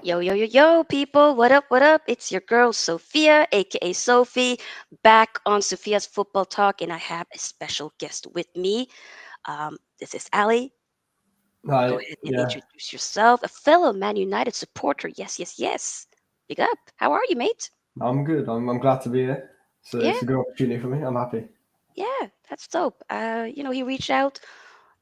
Yo, yo, yo, yo, people. What up, what up? It's your girl, Sofia, aka Sophie, back on Sophia's Football Talk, and I have a special guest with me. This is Ali. Go Right, ahead and yeah, introduce yourself. A fellow Man United supporter. Yes, yes, yes. Big up. How are you, mate? I'm good. I'm glad to be here. So Yeah, it's a good opportunity for me. I'm happy. yeah, that's dope. He reached out,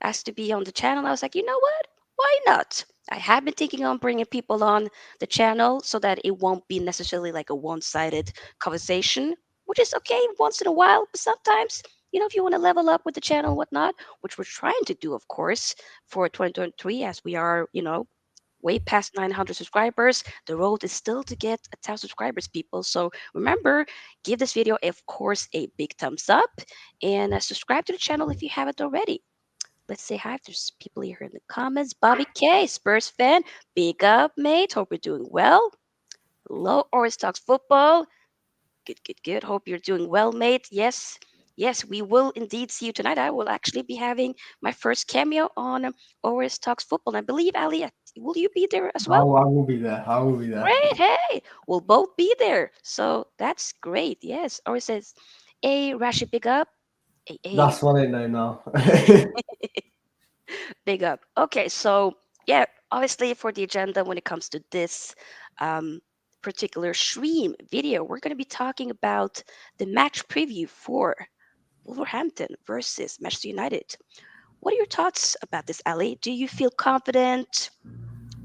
asked to be on the channel. I was like, you know what? Why not? I have been thinking on bringing people on the channel so that it won't be necessarily like a one-sided conversation, which is okay once in a while, but sometimes, if you want to level up with the channel and whatnot, which we're trying to do, of course, for 2023, as we are, way past 900 subscribers. The road is still to get 1,000 subscribers, people. So remember, give this video, of course, a big thumbs up and subscribe to the channel if you haven't already. Let's say hi. There's people here in the comments. Bobby K, Spurs fan. Big up, mate. Hope you're doing well. Hello, Oris Talks Football. Good, good, good. Hope you're doing well, mate. Yes, yes, we will indeed see you tonight. I will actually be having my first cameo on Oris Talks Football. I believe, Ali, will you be there as well? I will be there. I will be there. Great. Hey, we'll both be there. So that's great. Yes. Oris says, hey, Rashi, big up. Hey, hey. That's my nickname now. Big up. Okay, so yeah, obviously for the agenda when it comes to this um, particular stream video, we're going to be talking about the match preview for Wolverhampton versus Manchester United. What are your thoughts about this, Ali? Do you feel confident?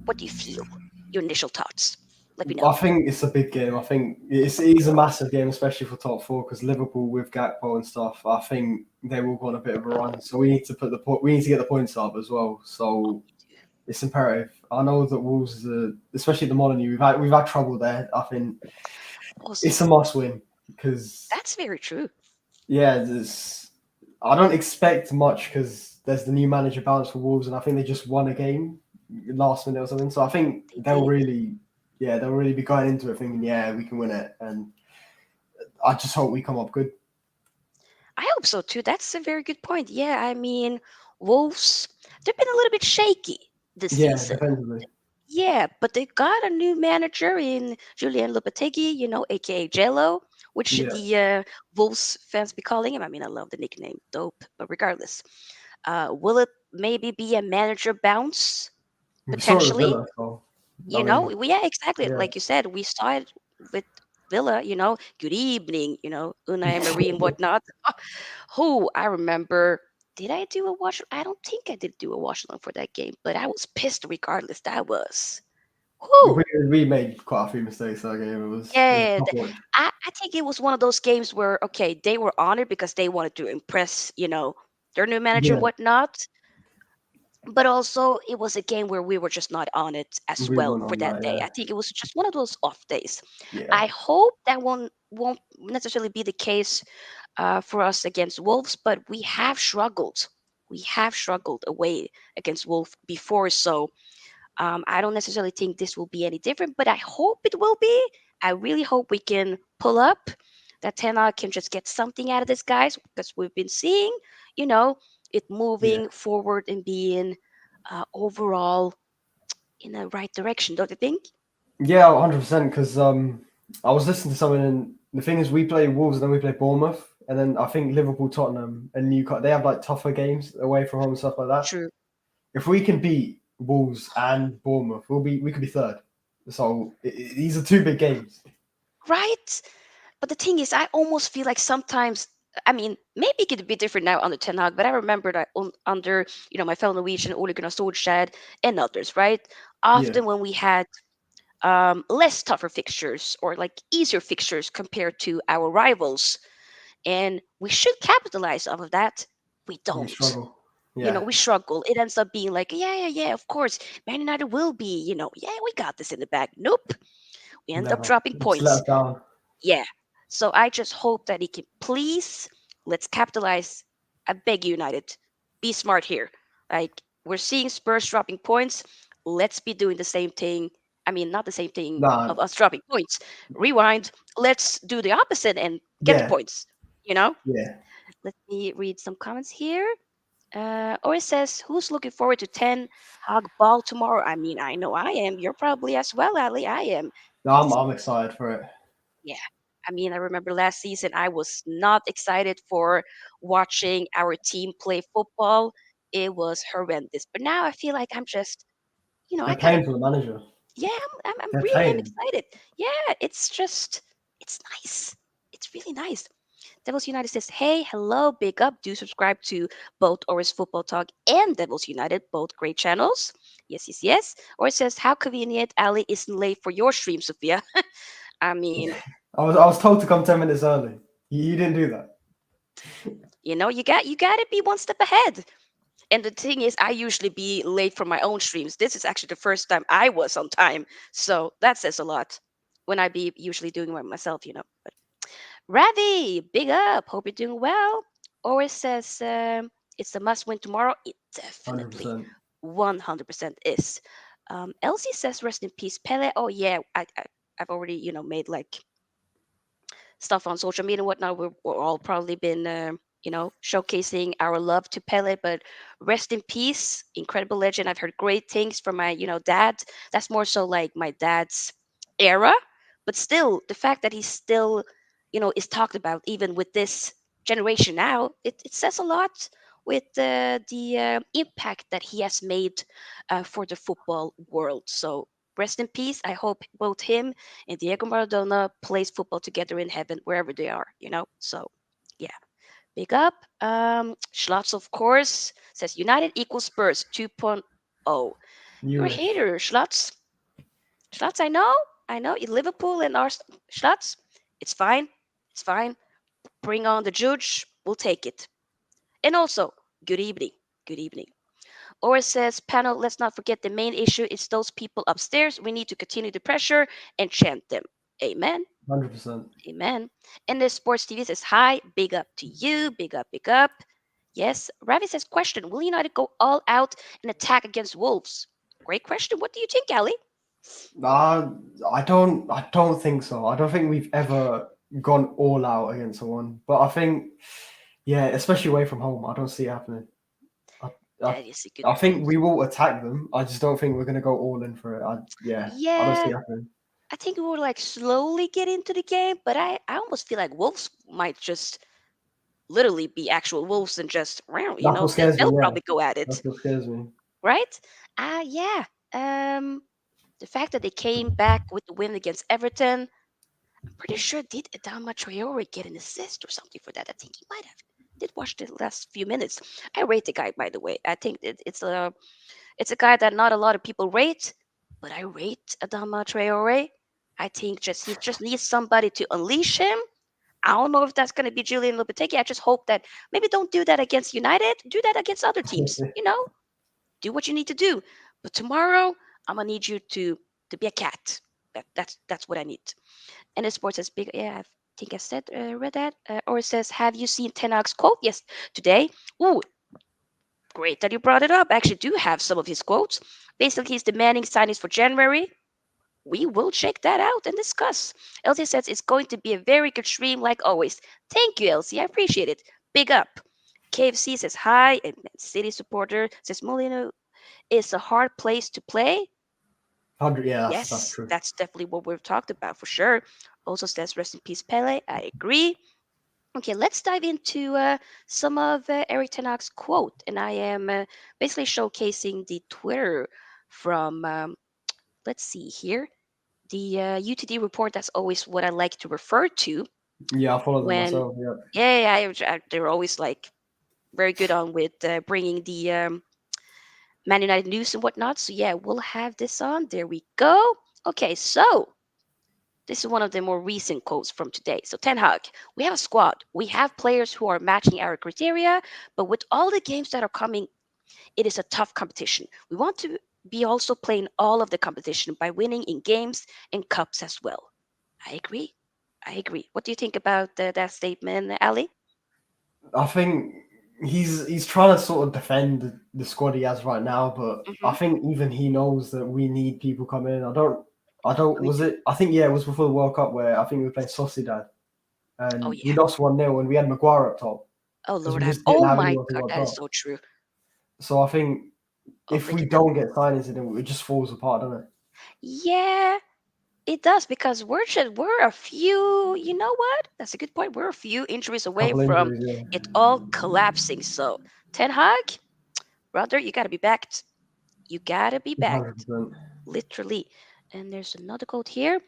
What do you feel? Your initial thoughts? Let me know. I think it's a big game. I think it is a massive game, especially for top four, because Liverpool with Gakpo and stuff. I think they will go on a bit of a run. So we need to we need to get the points up as well. So it's imperative. I know that Wolves, especially the Molyneux, we've had trouble there. I think Also, it's a must win because that's very true. yeah, I don't expect much because there's the new manager bounce for Wolves, and I think they just won a game last minute or something. So I think They did. they'll really be going into it thinking, yeah, we can win it, and I just hope we come up good. I hope so too. That's a very good point. Yeah, I mean, Wolves, they've been a little bit shaky this Yeah, season. defensively. Yeah, but they got a new manager in Julen Lopetegui, aka J.Lo, which Yeah, the Wolves fans be calling him. I mean, I love the nickname, dope. But regardless, will it maybe be a manager bounce we saw it with potentially? Villa. So I mean, Yeah, exactly. yeah, Like you said, we started with Villa. Good evening. Unai Marie and whatnot. Who I remember. Did I do a watch? I don't think I did do a watch along for that game, but I was pissed regardless. That was. we Who? we made quite a few mistakes that game. It was Yeah, a tough watch. I think it was one of those games where okay, they were honored because they wanted to impress, their new manager and Yeah, whatnot. But also, it was a game where we were just not on it as we well won for on that that. day. Yeah, I think it was just one of those off days. yeah, I hope that one won't necessarily be the case for us against Wolves, but we have struggled. We have struggled away against Wolf before, so I don't necessarily think this will be any different, but I hope it will be. I really hope we can pull up, that Ten Hag can just get something out of this, guys, because we've been seeing, you know, it yeah. moving forward and being overall in the right direction, don't you think? Yeah, 100%. Because I was listening to someone, and the thing is, we play Wolves and then we play Bournemouth, and then I think Liverpool, Tottenham, and Newcastle they have like tougher games away from home and stuff like that. True. If we can beat Wolves and Bournemouth, we could be third. So these are two big games. Right? But the thing is, I almost feel like sometimes, I mean, maybe it could be different now under Ten Hag, but I remember that under, my fellow Norwegian, Ole Gunnar Solskjaer and others, right? Yeah, Often when we had less tougher fixtures or like easier fixtures compared to our rivals. And we should capitalize off of that. We we don't. struggle. Yeah, We struggle. It ends up being like, yeah, yeah, yeah, of course. Man United will be, yeah, we got this in the bag. Nope. We end up never. dropping Just let points. us down. Yeah. So I just hope that he can please let's capitalize. I beg you, United. Be smart here. Like we're seeing Spurs dropping points. Let's be doing the same thing. I mean, not the same thing Nah, of us dropping points. Rewind. Let's do the opposite and get the yeah, points. You know? yeah. Let me read some comments here. Or it says, who's looking forward to Ten Hag ball tomorrow? I mean, I know I am. You're probably as well, Ali. I am. No, I'm excited for it. Yeah. I mean, I remember last season I was not excited for watching our team play football. It was horrendous. But now I feel like I'm just, I They're gotta. paying for the manager. Yeah, I'm They're really am paying. excited. Yeah, it's just, it's nice. It's really nice. Devils United says, hey, hello, big up. Do subscribe to both Oris Football Talk and Devils United, both great channels. Yes, yes, yes. Or it says, how convenient Ali isn't late for your stream, Sophia. I mean, I was told to come 10 minutes early. You didn't do that. you got to be one step ahead. And the thing is, I usually be late for my own streams. This is actually the first time I was on time. So that says a lot when I be usually doing it myself. But Ravi, big up. Hope you're doing well. Or it says it's a must win tomorrow. It Hundred definitely percent. 100% is. Elsie says rest in peace, Pele. Oh yeah, I've already made like stuff on social media and whatnot. We're all probably been showcasing our love to Pele, but rest in peace, incredible legend. I've heard great things from my dad. That's more so like my dad's era, but still the fact that he's still is talked about even with this generation now, it says a lot with the impact that he has made for the football world. So rest in peace. I hope both him and Diego Maradona plays football together in heaven wherever they are. So yeah, big up. Schlotz, of course, says United equals Spurs 2.0. You You're a wish. hater, Schlotz. Schlotz, I know. You Liverpool and Arsenal. Schlotz, it's fine. It's fine. Bring on the judge. We'll take it. And also, good evening. Good evening. Or it says, panel, let's not forget the main issue is those people upstairs. We need to continue the pressure and chant them. Amen. 100%. Amen. And the sports TV says, hi, big up to you. Big up, big up. Yes. Ravi says, question, will United go all out and attack against Wolves? Great question. What do you think, Ali? Uh, I don't think so. I don't think we've ever gone all out against someone. But I think, yeah, especially away from home, I don't see it happening. I, I, That is a good I point. think we will attack them. I just don't think we're going to go all in for it. Yeah, I don't see Yeah, it happening. I think we will like slowly get into the game, but I almost feel like Wolves might just literally be actual wolves and just, That's what scares me. they'll Yeah, probably go at it, that's what scares me. right? Yeah. Um, the fact that they came back with the win against Everton, I'm pretty sure did Adama Traore get an assist or something for that? I think he might have. Did watch the last few minutes. I rate the guy, by the way. I think it's a guy that not a lot of people rate, but I rate Adama Traore. I think just he just needs somebody to unleash him. I don't know if that's going to be Julen Lopetegui. I just hope that maybe don't do that against United. Do that against other teams. Do what you need to do. But tomorrow, I'm gonna need you to be a cat. That's what I need. And the sports says big. Yeah, I think I said read that. Or it says, have you seen Ten Hag's quote? Yes, today. Ooh, great that you brought it up. I actually do have some of his quotes. Basically, he's demanding signings for January. We will check that out and discuss. Elsie says it's going to be a very good stream, like always. Thank you, Elsie. I appreciate it. Big up. KFC says hi, and Man City supporter says Molino is a hard place to play. 100. Yeah, that's Yes, true. that's definitely what we've talked about for sure. Also says rest in peace, Pele. I agree. Okay, let's dive into some of Eric Ten Hag's quote, and I am basically showcasing the Twitter from. Let's see here. The UTD report, that's always what I like to refer to Yeah, I follow them when, myself. Yeah. yeah, they're always like very good on with bringing the Man United news and whatnot. So, yeah, we'll have this on. There we go. Okay, so this is one of the more recent quotes from today. So, Ten Hag, we have a squad. We have players who are matching our criteria, but with all the games that are coming, it is a tough competition. We want to be also playing all of the competition by winning in games and cups as well. I agree. I agree. What do you think about that statement, Ali? I think he's trying to sort of defend the squad he has right now, but I Mm-hmm. think even he knows that we need people coming in. I don't. We Was do. it? I think yeah, it was before the World Cup where I think we were playing Sociedad Oh and we yeah. lost 1-0 and we had Maguire up top Oh because Lord, we I. just didn't Oh have my anyone to God, go up that is top. so true. So I think I'll if break we it down. don't get signings in, it just falls apart, doesn't it? Yeah, it does because we're a few. You know what? That's a good point. We're a few injuries away Couple from injuries, yeah, it all collapsing. So Ten Hag, brother, you gotta be backed. You gotta be backed, 100%. literally. And there's another quote here.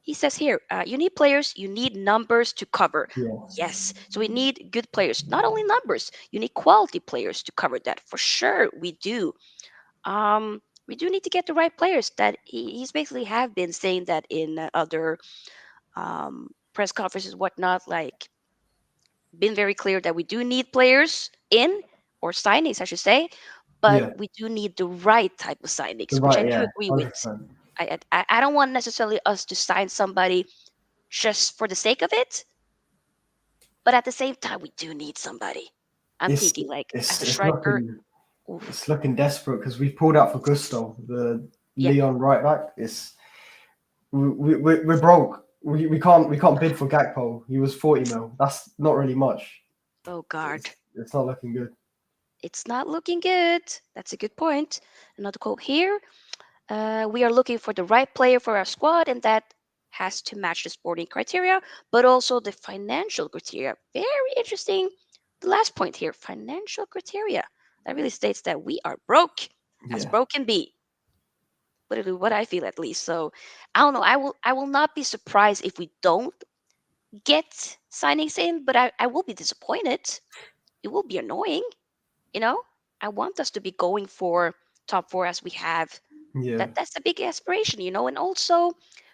He says here, you need players, you need numbers to cover. Yeah, Yes, so we need good players, not only numbers. You need quality players to cover that for sure. We do. We do need to get the right players. That he's basically have been saying that in other press conferences, whatnot. Like been very clear that we do need players in or signings, I should say, but yeah, we do need the right type of the signings, which I right, do yeah, agree with. 100%. I don't want necessarily us to sign somebody just for the sake of it, but at the same time, we do need somebody. I'm It's thinking like as it's a it's striker. looking Oof, it's looking desperate because we've pulled out for Gusto, the yeah. Leon right back. We're broke. We can't bid for Gakpo. He was 40 mil. That's not really much. Oh God, It's not looking good. it's not looking good. That's a good point. Another quote here. We are looking for the right player for our squad, and that has to match the sporting criteria, but also the financial criteria. Very interesting. The last point here, financial criteria. That really states that we are broke, as Yeah, broke can be. What I feel at least. So I don't know. I will not be surprised if we don't get signings in, but I will be disappointed. It will be annoying, you know? I want us to be going for top four as we have. yeah, That's a big aspiration, and also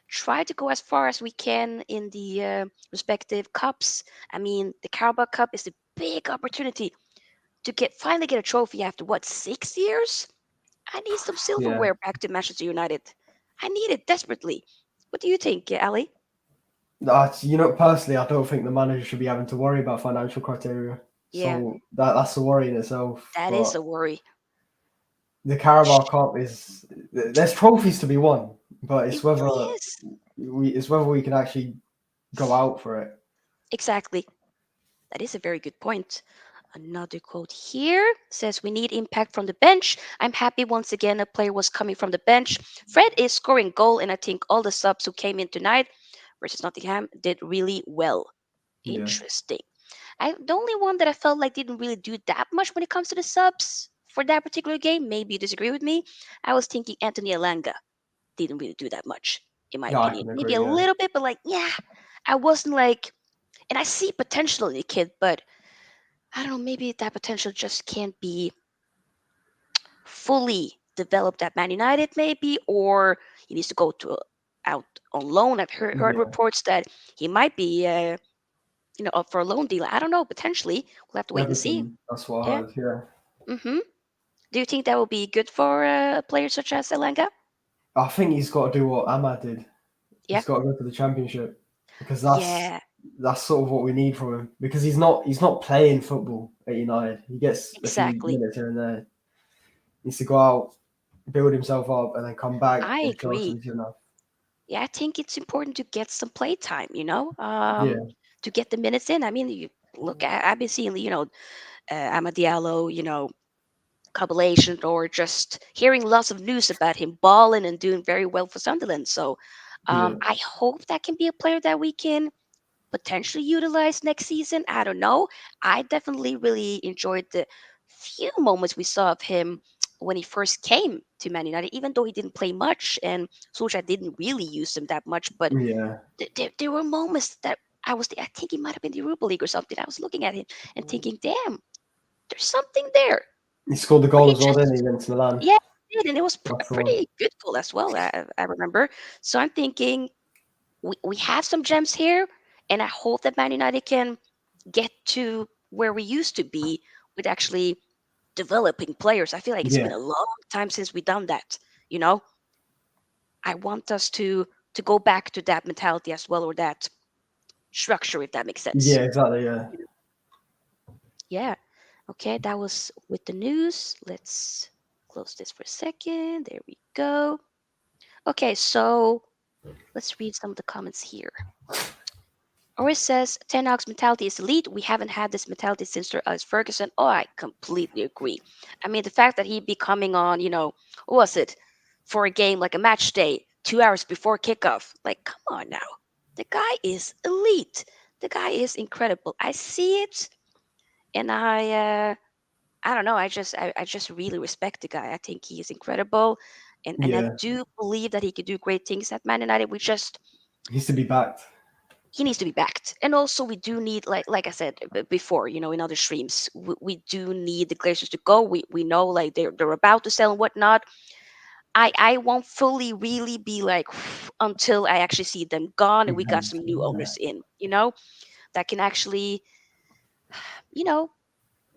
try to go as far as we can in the respective cups. I mean, the Carabao Cup is a big opportunity to finally get a trophy after what 6 years. I need some yeah. silverware back to Manchester United. I need it desperately. What do you think, Ali? Personally, I don't think the manager should be having to worry about financial criteria. Yeah, So that's a worry in itself. that is But a worry. the Carabao Cup is there's trophies to be won, but It really is. it's whether we can actually go out for it. Exactly. That is a very good point. Another quote here says, we need impact from the bench. I'm happy once again a player was coming from the bench. Fred is scoring goal, and I think all the subs who came in tonight versus Nottingham did really well. Yeah, Interesting. The only one that I felt like didn't really do that much when it comes to the subs for that particular game, maybe you disagree with me. I was thinking Anthony Alanga didn't really do that much, in my yeah, I opinion. can Maybe a agree. Yeah, little bit, but like, yeah, I wasn't like, and I see potential in the kid, but I don't know, maybe that potential just can't be fully developed at Man United, maybe, or he needs to go to out on loan. I've heard yeah, reports that he might be, up for a loan deal. I don't know, potentially. We'll have to wait and see. Everton. That's what I Yeah. heard. Yeah, Mm-hmm. Do you think that will be good for a player such as Elanga? I think he's got to do what Ahmad did. Yeah. He's got to go to the championship because that's Yeah, that's sort of what we need from him because he's not playing football at United. He gets a few exactly. minutes here and there. He needs to go out, build himself up, and then come back I and show us agree. he's enough. Yeah, I think it's important to get some play time, Yeah, to get the minutes in. I mean, you look, I've been seeing, Amadiallo, compilation or just hearing lots of news about him balling and doing very well for Sunderland. So yeah, I hope that can be a player that we can potentially utilize next season. I don't know. I definitely really enjoyed the few moments we saw of him when he first came to Man United, even though he didn't play much and Solskjaer didn't really use him that much. But yeah. there were moments that I think he might have been the Europa League or something. I was looking at him and thinking, damn, there's something there. He scored the But goal he as well, didn't he, just, against Milan? yeah, he did. And it was a That's the one. pretty good goal as well, I remember. So I'm thinking we have some gems here, and I hope that Man United can get to where we used to be with actually developing players. I feel like it's been Yeah, a long time since we've done that. You know, I want us to go back to that mentality as well, or that structure, if that makes sense. yeah, exactly. Yeah, Yeah. Okay, that was with the news. Let's close this for a second. There we go. Okay, so let's read some of the comments here. Or it says Ten Hag's mentality is elite. We haven't had this mentality since Sir Alex Ferguson. Oh, I completely agree. I mean, the fact that he be coming on, what was it, for a game like a match day, 2 hours before kickoff. Like, come on now. The guy is elite. The guy is incredible. I see it, and I don't know. I just really respect the guy. I think he is incredible, and I Yeah, do believe that he could do great things at Man United. he needs to be backed. He needs to be backed, and also we do need, like I said before, in other streams, we do need the Glazers to go. We know, like, they're about to sell and whatnot. I won't fully really be like until I actually see them gone and we got some new Yeah. owners in, that can actually, you know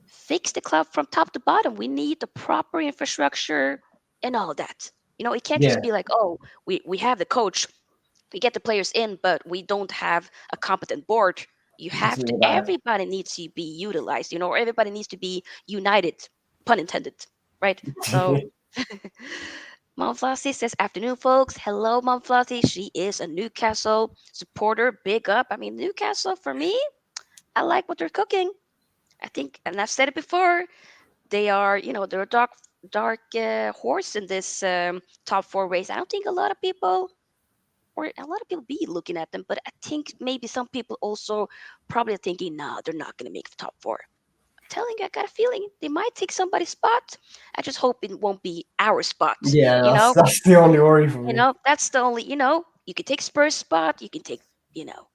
fix the club from top to bottom. We need the proper infrastructure and all that. It can't just Yeah, be like, oh, we have the coach, we get the players in, but we don't have a competent board. You have something to, like everybody needs to be utilized, or everybody needs to be united, pun intended, right? So, that. Mom Flossie says, afternoon, folks. Hello, Mom Flossie. She is a Newcastle supporter. Big up. I mean, Newcastle, for me, I like what they're cooking. I think, and I've said it before, they are, they're a dark horse in this top four race. I don't think a lot of people, or a lot of people, be looking at them, but I think maybe some people also probably are thinking, nah, they're not going to make the top four. I'm telling you, I got a feeling they might take somebody's spot. I just hope it won't be our spot. Yeah, You that's know, that's the only worry for me. that's the only, you can take Spurs spot, you can take, you know,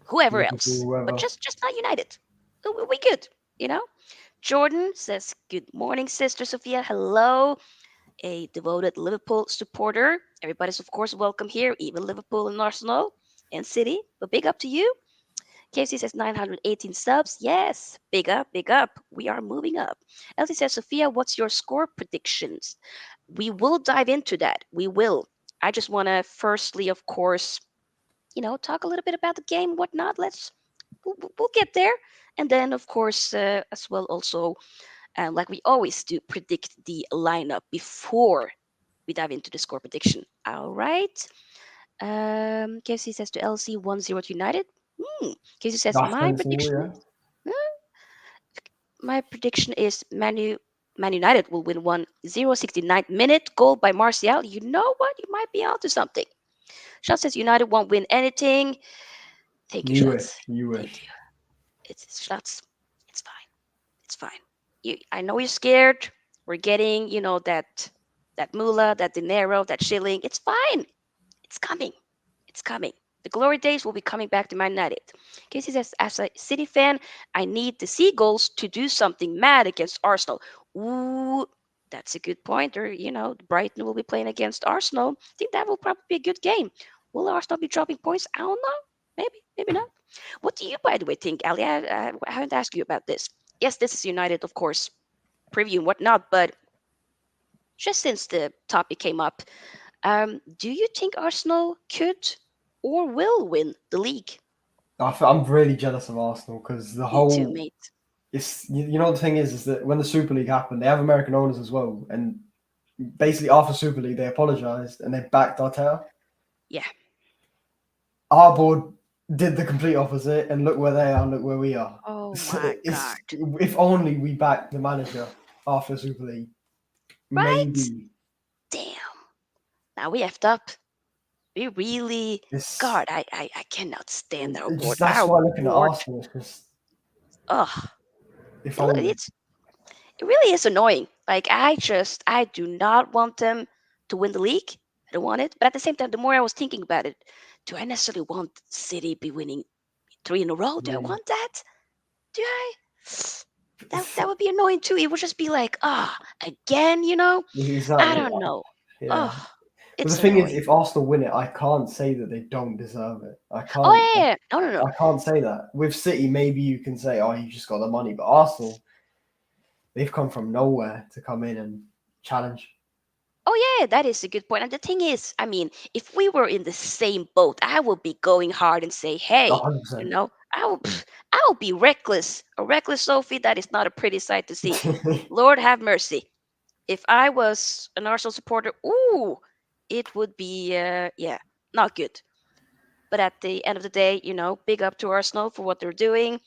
whoever Liverpool, else, but whoever. just not United. We good, you know. Jordan says, good morning, Sister Sophia. Hello, a devoted Liverpool supporter. Everybody's, of course, welcome here, even Liverpool and Arsenal and City. But big up to you. KFC says 918 subs. Yes, big up, big up. We are moving up. Elsie says, Sophia, what's your score predictions? We will dive into that. We will. I just want to firstly, of course, talk a little bit about the game, whatnot. We'll get there. And then, of course, as well, also, like we always do, predict the lineup before we dive into the score prediction. All right. KFC says to LC 1-0 to United. KFC says, That's sensible, yeah. uh, my prediction is Man United will win 1-0, 69th minute, goal by Martial. You know what? You might be onto something. Shots says United won't win anything. Thank you, You wish, Shots. you Thank wish. you. It's Shots. It's fine. It's fine. I know you're scared. We're getting, that moolah, that dinero, that shilling. It's fine. It's coming. It's coming. The glory days will be coming back to Man United. Casey says, as a City fan, I need the Seagulls to do something mad against Arsenal. Ooh, that's a good point. Or, Brighton will be playing against Arsenal. I think that will probably be a good game. Will Arsenal be dropping points? I don't know. Maybe, maybe not. What do you, by the way, think, Ali? I haven't asked you about this. Yes, this is United, of course, preview and whatnot, but just since the topic came up, do you think Arsenal could or will win the league? I'm really jealous of Arsenal because the Me too, whole mate. it's you know the thing is that when the Super League happened, they have American owners as well, and basically after Super League they apologized and they backed Arteta. Yeah. Our board did the complete opposite, and look where they are, and look where we are. Oh my It's God. if only we backed the manager after Super League, Right? maybe Damn. Now we effed up. We really, this. God, I cannot stand our It's board. just that's Our why looking at board, Arsenal is just ugh, if only. it really is annoying. Like, I do not want them to win the league. I don't want it. But at the same time, the more I was thinking about it, do I necessarily want City be winning three in a row? Do I Really. want that? Do I? That would be annoying too. It would just be like, again, I Exactly. don't know. Yeah. Oh, But the it's thing is, annoying. if Arsenal win it, I can't say that they don't deserve it. Oh yeah, yeah, yeah. No, no, no. I can't say that. With City, maybe you can say, "Oh, you just got the money," but Arsenal, they've come from nowhere to come in and challenge. Oh yeah, that is a good point. And the thing is, I mean, if we were in the same boat, I would be going hard and say, hey, 100%. I will be reckless. A reckless Sophie, that is not a pretty sight to see. Lord have mercy. If I was an Arsenal supporter, ooh, it would be, yeah, not good. But at the end of the day, big up to Arsenal for what they're doing.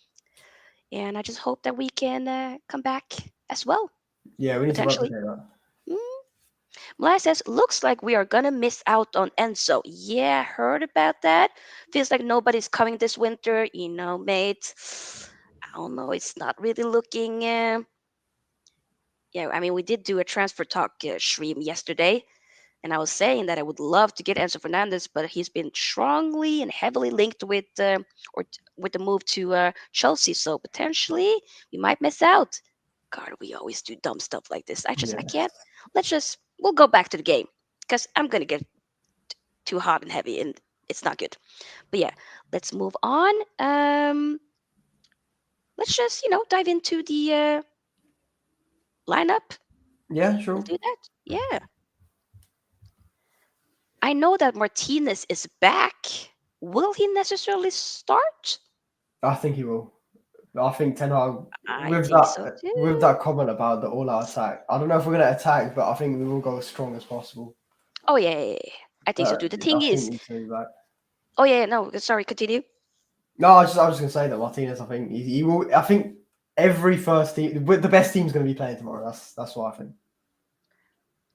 And I just hope that we can come back as well, Yeah, we need to potentially. replicate that. Mm. Malai says, looks like we are gonna miss out on Enzo. Yeah, heard about that. Feels like nobody's coming this winter, mate. I don't know. It's not really looking. Yeah, I mean, we did do a transfer talk stream yesterday, and I was saying that I would love to get Enzo Fernandez, but he's been strongly and heavily linked with with the move to Chelsea. So potentially we might miss out. God, we always do dumb stuff like this. I Yeah. can't. We'll go back to the game because I'm gonna get too hot and heavy, and it's not good. But yeah, let's move on. Let's just dive into the lineup. Yeah, We'll sure. do that. Yeah, I know that Martinez is back. Will he necessarily start? I think he will. I think Ten Hag I think so with too. that comment about the all-out attack. I don't know if we're gonna attack, but I think we will go as strong as possible. Oh yeah, yeah, yeah. I think so too. The thing I think is, he's gonna be back. oh yeah, no, sorry, continue. No, I was just gonna say that Martinez. I think he will. I think every first team, with the best team's gonna be playing tomorrow. That's what I think.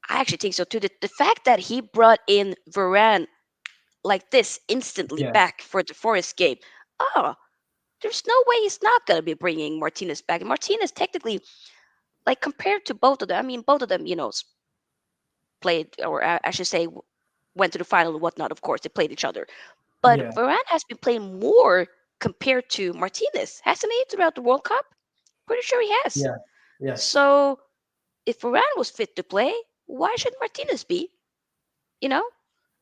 I actually think so too. The fact that he brought in Varane like this instantly Yeah, back for the Forest game. Oh, there's no way he's not gonna be bringing Martinez back. And Martinez technically, like compared to both of them, I mean, both of them, played, or I should say, went to the final and whatnot. Of course, they played each other. But yeah, Varane has been playing more compared to Martinez, hasn't he, throughout the World Cup? Pretty sure he has. yeah, yes. So if Varane was fit to play, why should Martinez be? You know,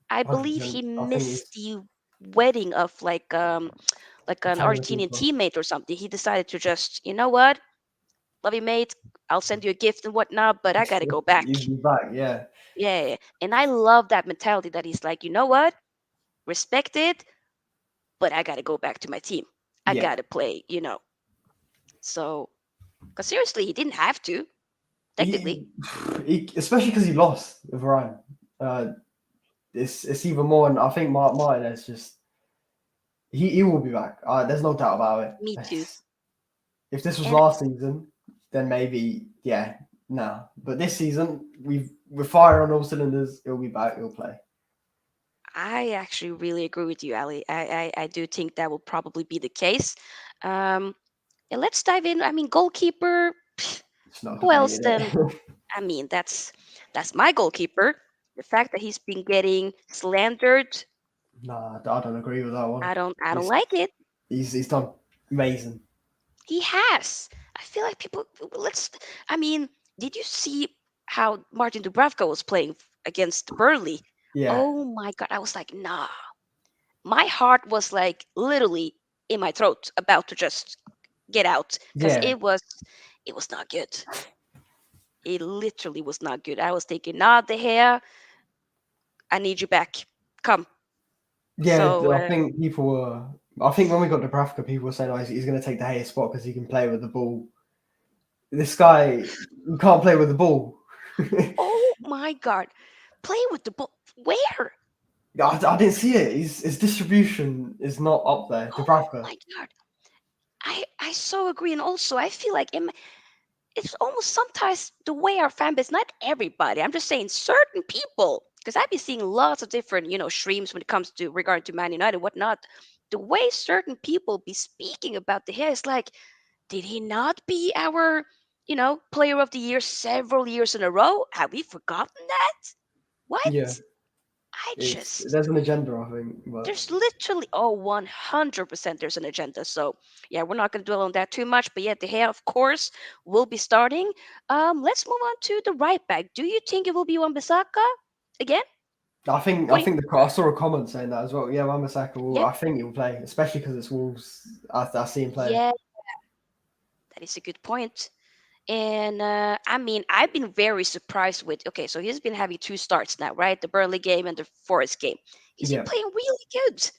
I believe 100%. he I think missed he's the wedding of like an Italian Argentinian people. teammate or something. He decided to just, you know what, love you, mate. I'll send you a gift and whatnot, but I gotta go back. He's back. Yeah, Yeah, and I love that mentality that he's like, you know what, respect it, but I gotta go back to my team. I yeah. gotta play. So, because seriously, he didn't have to technically. He, especially because he lost with Ryan. Uh, it's even more. And I think Martinez just he will be back. There's no doubt about it. Me too. If this was And last season, then maybe yeah, nah. But this season, we're firing on all cylinders. He'll be back. He'll play. I actually really agree with you, Ali. I do think that will probably be the case. Um, and let's dive in. I mean, goalkeeper. It's not Who else debated. then? I mean, that's my goalkeeper. The fact that he's been getting slandered, Nah, I don't agree with that one. I don't He's like it. he's done amazing. He has. I feel like people. Let's. I mean, did you see how Martin Dubravka was playing against Burnley? Yeah, Oh my god! I was like, nah. My heart was like literally in my throat, about to just get out because yeah, it was not good. It literally was not good. I was thinking, nah, the hair, I need you back. Come. yeah. So I think people were. I think when we got Dubravka, people were saying, "Oh, he's going to take the Hayes spot because he can play with the ball." This guy, you can't play with the ball. oh my god, play with the ball. Where? I didn't see it. His distribution is not up there. Oh Dubravka. my god. I so agree, and also I feel like it's almost sometimes the way our fan base, not everybody, I'm just saying certain people, because I've been seeing lots of different, streams when it comes to regard to Man United, whatnot. The way certain people be speaking about the hair is like, did he not be our, player of the year several years in a row? Have we forgotten that? Yeah, What? I it's just there's an agenda, I think, but there's literally 100% there's an agenda. So yeah, we're not going to dwell on that too much. But yeah, De Gea, of course, will be starting. Let's move on to the right back. Do you think it will be Wan-Bissaka again? I What? think I saw a comment saying that as well. Yeah, Wan-Bissaka will. Yeah, I think he'll play, especially because it's Wolves. I see him playing. yeah, that is a good point. And I mean, I've been very surprised with. Okay, so he's been having two starts now, right? The Burnley game and the Forest game. He's been Yeah, playing really good.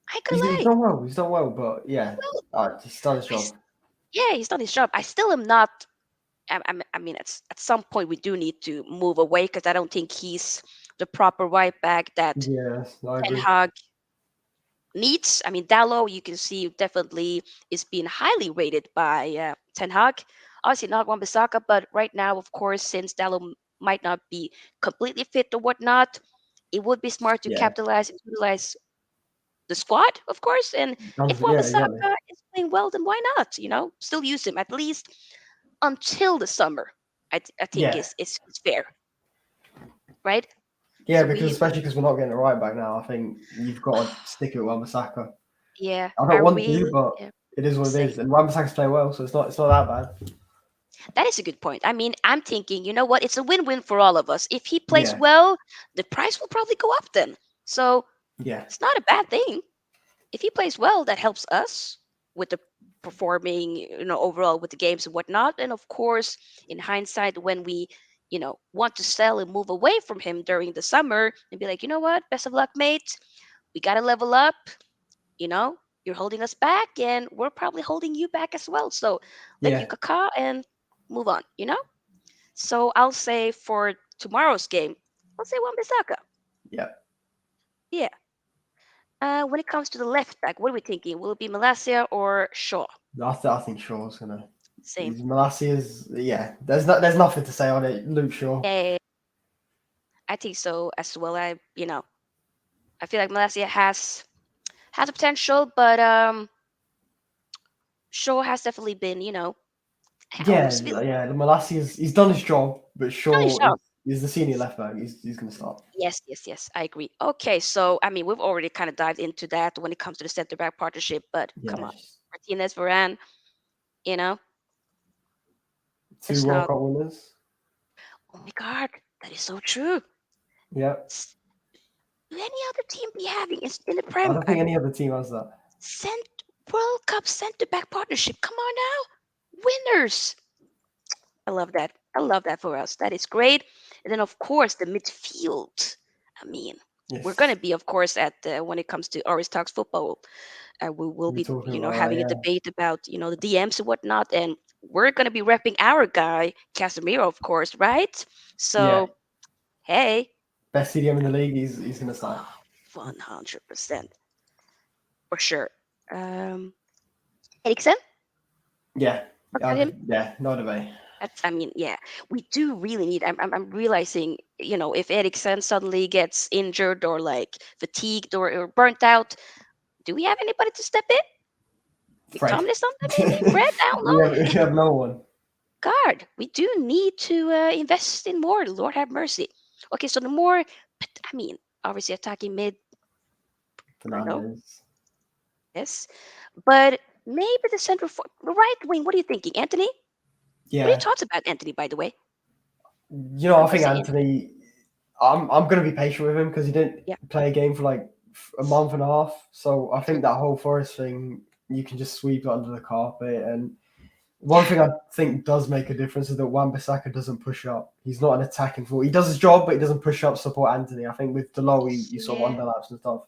I ain't gonna he's lie. done well. He's done well, but yeah, Well, he's done his I s- job. yeah, he's done his job. I still am not. I mean, at some point we do need to move away because I don't think he's the proper right back that Yeah, I Ten agree. Hag needs. I mean, Dallo, you can see definitely is being highly rated by Ten Hag. Obviously, not Wan-Bissaka, but right now, of course, since Dallo might not be completely fit or whatnot, it would be smart to Yeah, capitalize and utilize the squad, of course. And if yeah, exactly. Wan-Bissaka is playing well, then why not? Still use him at least until the summer. I think Yeah, is fair, right? yeah, So because we especially because we're not getting it right back now. I think you've got to stick it with Wan-Bissaka. yeah, I I don't want to, really but yeah, it is what it same. is. And Wan-Bissaka's play well, so it's not that bad. That is a good point. I mean, I'm thinking, you know what? It's a win-win for all of us. If he plays Yeah, well, the price will probably go up then. So yeah, it's not a bad thing. If he plays well, that helps us with the performing, overall with the games and whatnot. And of course, in hindsight, when we, want to sell and move away from him during the summer and be like, you know what? Best of luck, mate. We got to level up. You know, you're holding us back and we're probably holding you back as well. So let you yeah, caca and move on. So I'll say for tomorrow's game, I'll say Wan-Bissaka. yeah. Yeah. When it comes to the left back, what are we thinking? Will it be Malasia or Shaw? I think Shaw's gonna. Same. Malassia's, yeah. There's nothing to say on it. Luke Shaw. Yeah, I think so as well. I feel like Malasia has a potential, but Shaw has definitely been, I Yeah, almost feel yeah. Malassia's he's done his job, but really Shaw Shaw. is the senior left back. He's gonna start. Yes, yes, yes. I agree. Okay, so I mean, we've already kind of dived into that when it comes to the center back partnership, but come Yeah, on, Martinez, Varane, you know, two it's World not. Cup winners. Oh my God, that is so true. Yeah, S- Will any other team be having in the I Prem don't a think any other team has that. World Cup center back partnership? Come on now, winners. I love that. I love that for us. That is great. And then, of course, the midfield. I mean, we're going Yes, to be, of course, at when it comes to Oris Talks football, we will we're be, talking about that. having a Yeah, debate about, the DMs and whatnot. And we're going to be repping our guy, Casemiro, of course, right? yeah. So, hey, Best CDM in the league. He's gonna start. oh, 100% for sure. Eriksen, Yeah, what about him? yeah. No debate. I mean, yeah, we do really need. I'm realizing, if Eriksen suddenly gets injured or like fatigued or burnt out, do we have anybody to step in? Fred. McTominay something maybe? Fred? I don't We know. have no one. God, we do need to invest in more. Lord have mercy. Okay, so the more, but I mean, obviously attacking mid, Bruno, Fernandez. yes, but maybe the right wing. What are you thinking, Anthony? What are your Yeah, thoughts about Anthony, by the way? I I'm gonna think say Anthony. Anthony. I'm gonna be patient with him because he didn't Yeah, play a game for like a month and a half. So I true. think that whole Forest thing, you can just sweep it under the carpet. And one Yeah, thing I think does make a difference is that Wan-Bissaka doesn't push up. He's not an attacking forward. He does his job, but he doesn't push up support Anthony. I think with Delo, he sort of yeah. underlaps and stuff.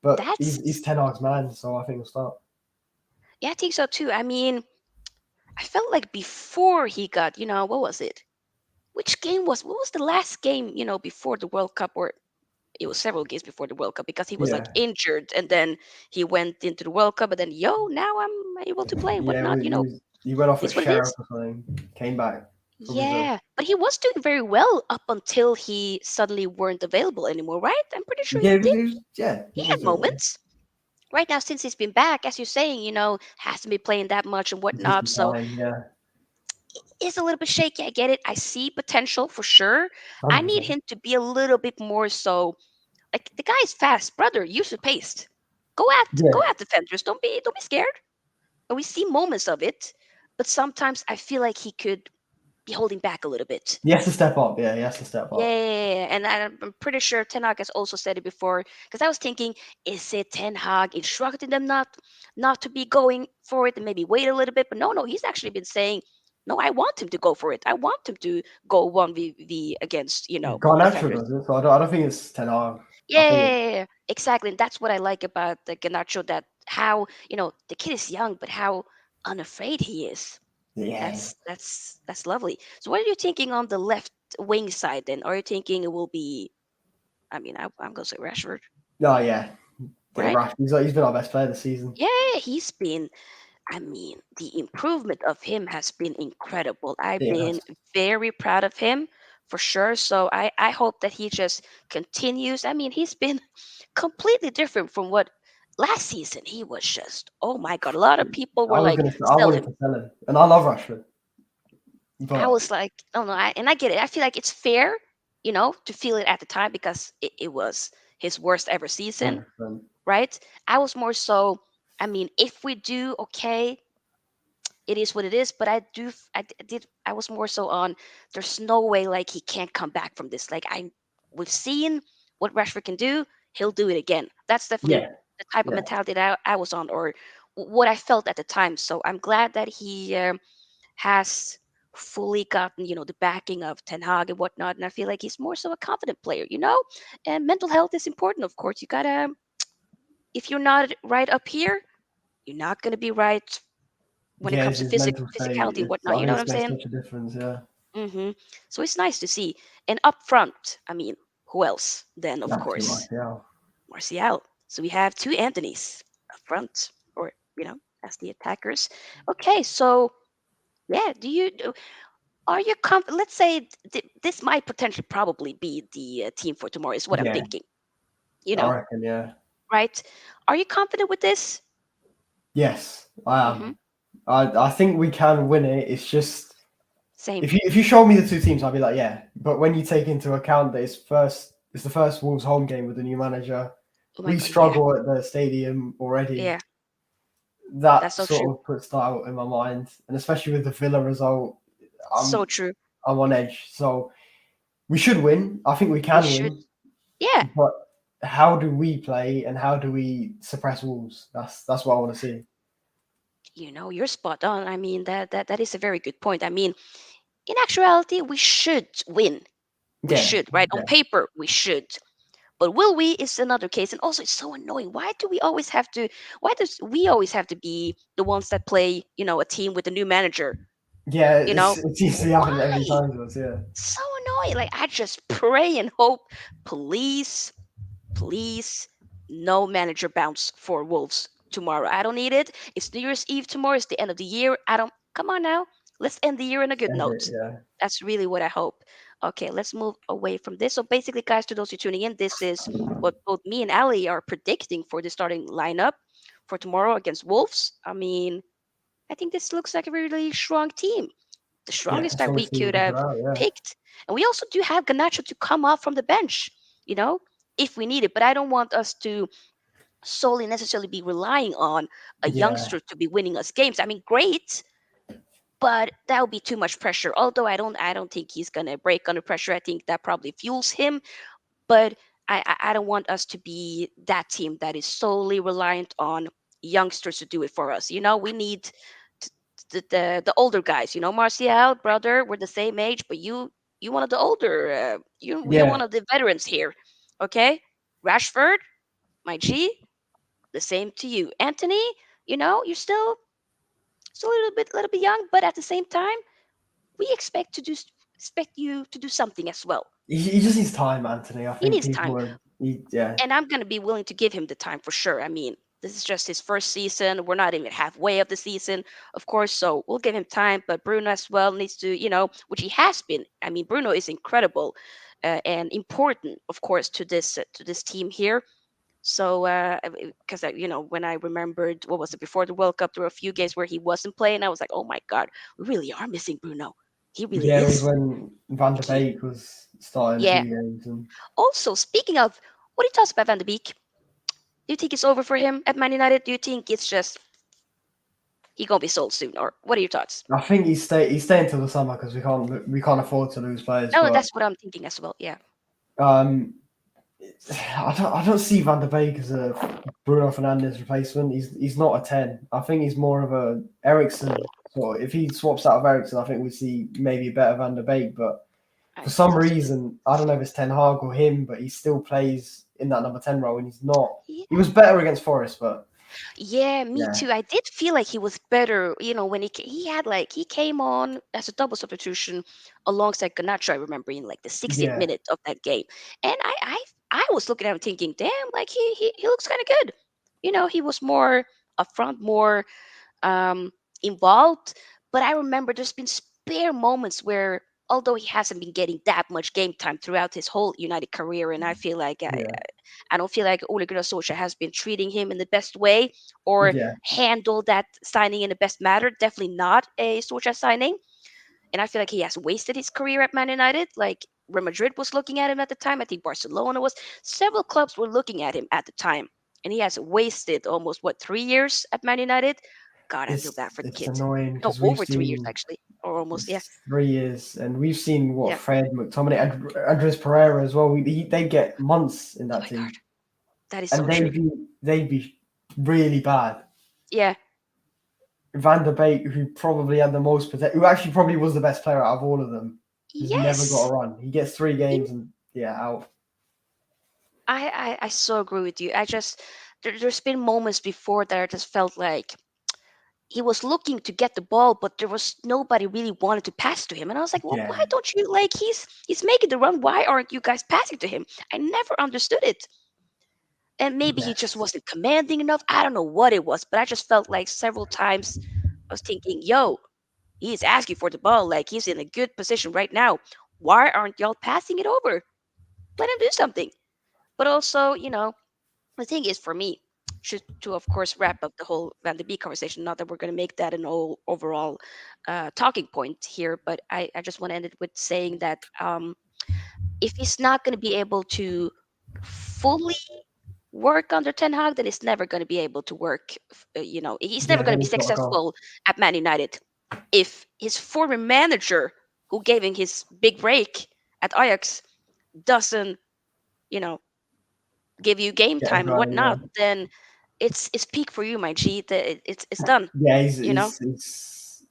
But he's That's Ten Hag's man, so I think he'll start. Yeah, I think so too. I mean, I felt like before he got, what was it? Which game what was the last game, before the World Cup, or it was several games before the World Cup because he was like Yeah, injured and then he went into the World Cup and then now I'm able to play and yeah. whatnot. He went off at It's what it Sheriff is. or something. Came back from reserve. Yeah, but he was doing very well up until he suddenly weren't available anymore, right? I'm pretty sure he Yeah, did. he He was had doing well. moments. Right now, since he's been back, as you're saying, hasn't been playing that much and It's his whatnot. So time, yeah, is a little bit shaky. I get it. I see potential for sure. I need 100%. him to be a little bit more so like the guy's fast, brother. Use the pace. Go Yeah, at defenders. Don't be scared. And we see moments of it, but sometimes I feel like he could be holding back a little bit. he has to step up. Yeah, he has to step Yeah, up. and I'm pretty sure Ten Hag has also said it before. Because I was thinking, is it Ten Hag instructing them not to be going for it and maybe wait a little bit? But no, he's actually been saying, no, I want him to go for it. I want him to go 1v against Garnacho defenders. does it, so I don't think it's Ten Hag. I think it, Yeah, exactly. And that's what I like about the Ganacho. That how the kid is young, but how unafraid he is. yeah. That's lovely. So what are you thinking on the left wing side then? Are you thinking it will be? I mean, I'm gonna say Rashford. Oh yeah, Yeah, right? He's been our best player this season. Yeah, he's been. I mean, the improvement of him has been incredible. I've Yes. been very proud of him for sure. So I hope that he just continues. I mean, he's been completely different from what last season. He was just, oh my God. A lot of people were like, I sell wanted him. to sell him, and I love Rashford, I but was like, oh no, and I get it. I feel like it's fair, to feel it at the time because it was his worst ever season, 100%. right? I was more so, I mean, if we do okay, it is what it is. But I was more so on. There's no way like he can't come back from this. We've seen what Rashford can do. He'll do it again. That's definitely Yeah, the type of yeah, mentality that I was on, or what I felt at the time. So I'm glad that he has fully gotten, the backing of Ten Hag and whatnot. And I feel like he's more so a confident player. And mental health is important, of course. You gotta, if you're not right up here, you're not gonna be right when it yeah. comes It's to his mental state. physicality and whatnot. I You think know what it's I'm made saying? such a difference. Yeah, So it's nice to see. And up front, I mean, who else? Then of that's too course much. Yeah, Martial. So we have two Anthony's up front, or as the attackers. Okay, so yeah, are you confident? Let's say this might potentially probably be the team for tomorrow. Is what I'm yeah. thinking. You I know, reckon. Yeah. right? Are you confident with this? Yes, I Mm-hmm. am. I think we can win it. It's just Same. if you show me the two teams, I'd be like, yeah. But when you take into account that it's the first Wolves home game with the new manager, Oh my we God, yeah, struggle at the stadium already. yeah. That's That so true. sort of puts that out in my mind, and especially with the Villa result, So I'm true. I'm on edge. So we should win. I think we We can should. win, Yeah. but how do we play and how do we suppress Wolves? That's what I want to see. You're spot on. I mean, that is a very good point. I mean, in actuality, we should win. We Yeah, should, right? On yeah, paper, we should. But will we is another case. And also, it's so annoying. Why does we always have to be the ones that play, a team with a new manager? yeah. You know, It seems to happen every why? time to us. Yeah, So annoying. Like, I just pray and hope, please, please, no manager bounce for Wolves tomorrow. I don't need it. It's New Year's Eve tomorrow. It's the end of the year. I don't. Come on now. Let's end the year on a good end it. note. Yeah, That's really what I hope. Okay, let's move away from this. So basically, guys, to those who are tuning in, this is what both me and Ali are predicting for the starting lineup for tomorrow against Wolves. I mean, I think this looks like a really strong team, the yeah. strongest As that long we as we could can put have out. Yeah, picked. And we also do have Ganacho to come off from the bench, you know, if we need it. But I don't want us to solely necessarily be relying on a yeah, youngster to be winning us games. I mean, great, but that would be too much pressure. Although I don't think he's gonna break under pressure. I think that probably fuels him. But I don't want us to be that team that is solely reliant on youngsters to do it for us. We need t- the older guys. Martial, brother, we're the same age, but you one of the older. You're yeah. one of the veterans here. Okay, Rashford, my G, the same to you. Anthony, you're still a little bit young, but at the same time, we expect you to do something as well. He just needs time, Anthony. I He think needs time. people are. Yeah, And I'm going to be willing to give him the time for sure. I mean, this is just his first season. We're not even halfway of the season, of course, so we'll give him time. But Bruno as well needs to, which he has been. I mean, Bruno is incredible and important, of course, to this team here. So, because when I remembered what was it before the World Cup, there were a few games where he wasn't playing. I was like, oh my God, we really are missing Bruno. He really yeah. It was is when Van der key. Beek was starting a Yeah. few games, and Also, speaking of, what do you talk about Van de Beek? Do you think it's over for him at Man United? Do you think it's just he gonna be sold soon, or what are your thoughts? I think he's staying till the summer because we can't afford to lose players. No, But that's what I'm thinking as well. Yeah, um, I don't see Van der Beek as a Bruno Fernandes replacement. He's not a 10. I think he's more of a Ericsson. So if he swaps out of Ericsson, I think we see maybe a better Van der Beek. But I for think some so too. reason, I don't know if it's Ten Hag or him, but he still plays in that number 10 role, and he's not. Yeah, He was better against Forest, but yeah, me yeah, too. I did feel like he was better. When he had like he came on as a double substitution alongside Ganacho. I remember in like the 60th yeah, minute of that game, and I was looking at him thinking, damn, like he looks kind of good. he was more upfront, more um, involved. But I remember there's been spare moments where, although he hasn't been getting that much game time throughout his whole United career, and I feel like Yeah, I don't feel like Ole Gunnar Solskjaer has been treating him in the best way or yeah. handled that signing in the best manner. Definitely not a Solskjaer signing, and I feel like he has wasted his career at Man United. Like Real Madrid was looking at him at the time. I think Barcelona was. Several clubs were looking at him at the time, and he has wasted almost what 3 years at Man United. God, I feel bad for the It's kid. annoying No, because we've over 3 years seen actually, or almost. Yeah, it's 3 years, and we've seen what yeah. Fred McTominay and Andres Pereira as well. They get months in Oh that my God, team, that is so and true. they'd be really bad. Yeah. Van der Beek, who probably had the most potential, who actually probably was the best player out of all of them, has never got Yes. a run. He gets 3 games and yeah, out. I so agree with you. I just there's been moments before that I just felt like he was looking to get the ball, but there was nobody really wanted to pass to him. And I was like, well, why Yeah, don't you like he's making the run? Why aren't you guys passing to him? I never understood it. And maybe he just yes, wasn't commanding enough. I don't know what it was, but I just felt like several times I was thinking, yo, he's asking for the ball. Like he's in a good position right now. Why aren't y'all passing it over? Let him do something. But also, the thing is for me, to of course wrap up the whole Van de Beek conversation, not that we're going to make that an overall talking point here, but I just want to end it with saying that if he's not going to be able to fully work under Ten Hag, then he's never going to be able to work. He's never yeah. going to Then be he's got to go. successful at Man United. If his former manager, who gave him his big break at Ajax, doesn't, you know, give you game Get him time and running. Yeah, whatnot, then it's peak for you, my G. It's done. yeah. You know?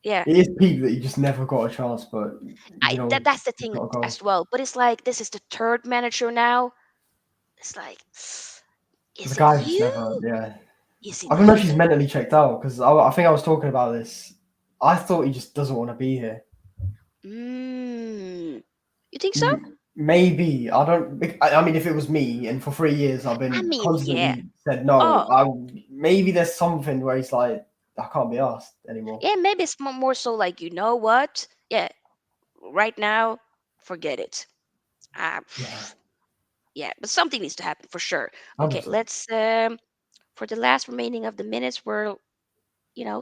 Yeah. It is peak that you just never got a chance, but That's the he's thing got to go. as well. But it's like this is the third manager now. It's like, The is it guy just you? never. Yeah, Is it I don't know if he's you? mentally checked out because I think I was talking about this. I thought he just doesn't want to be here. Mm. You think so? Maybe I don't. I mean, if it was me, and for 3 years I've I been mean, yeah. constantly said no. Oh, Maybe there's something where he's like, I can't be asked anymore. yeah. Maybe it's more so like you know what? Yeah. Right now, forget it. Ah, Yeah, yeah. But something needs to happen for sure. hundred Okay. percent. Let's for the last remaining of the minutes, we're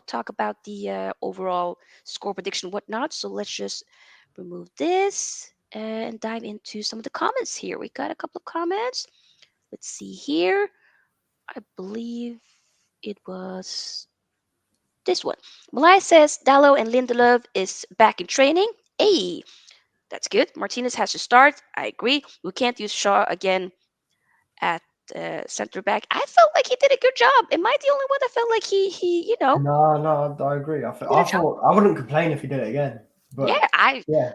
talk about the overall score prediction and whatnot. So let's just remove this and dive into some of the comments here. We got a couple of comments. Let's see here. I believe it was this one. Malai says Dallo and Lindelöf is back in training. Hey, that's good. Martinez has to start. I agree. We can't use Shaw again at center back. I felt like he did a good job. Am I the only one that felt like No, no, I agree. he did I a job? thought I wouldn't complain if he did it again, but Yeah, I yeah,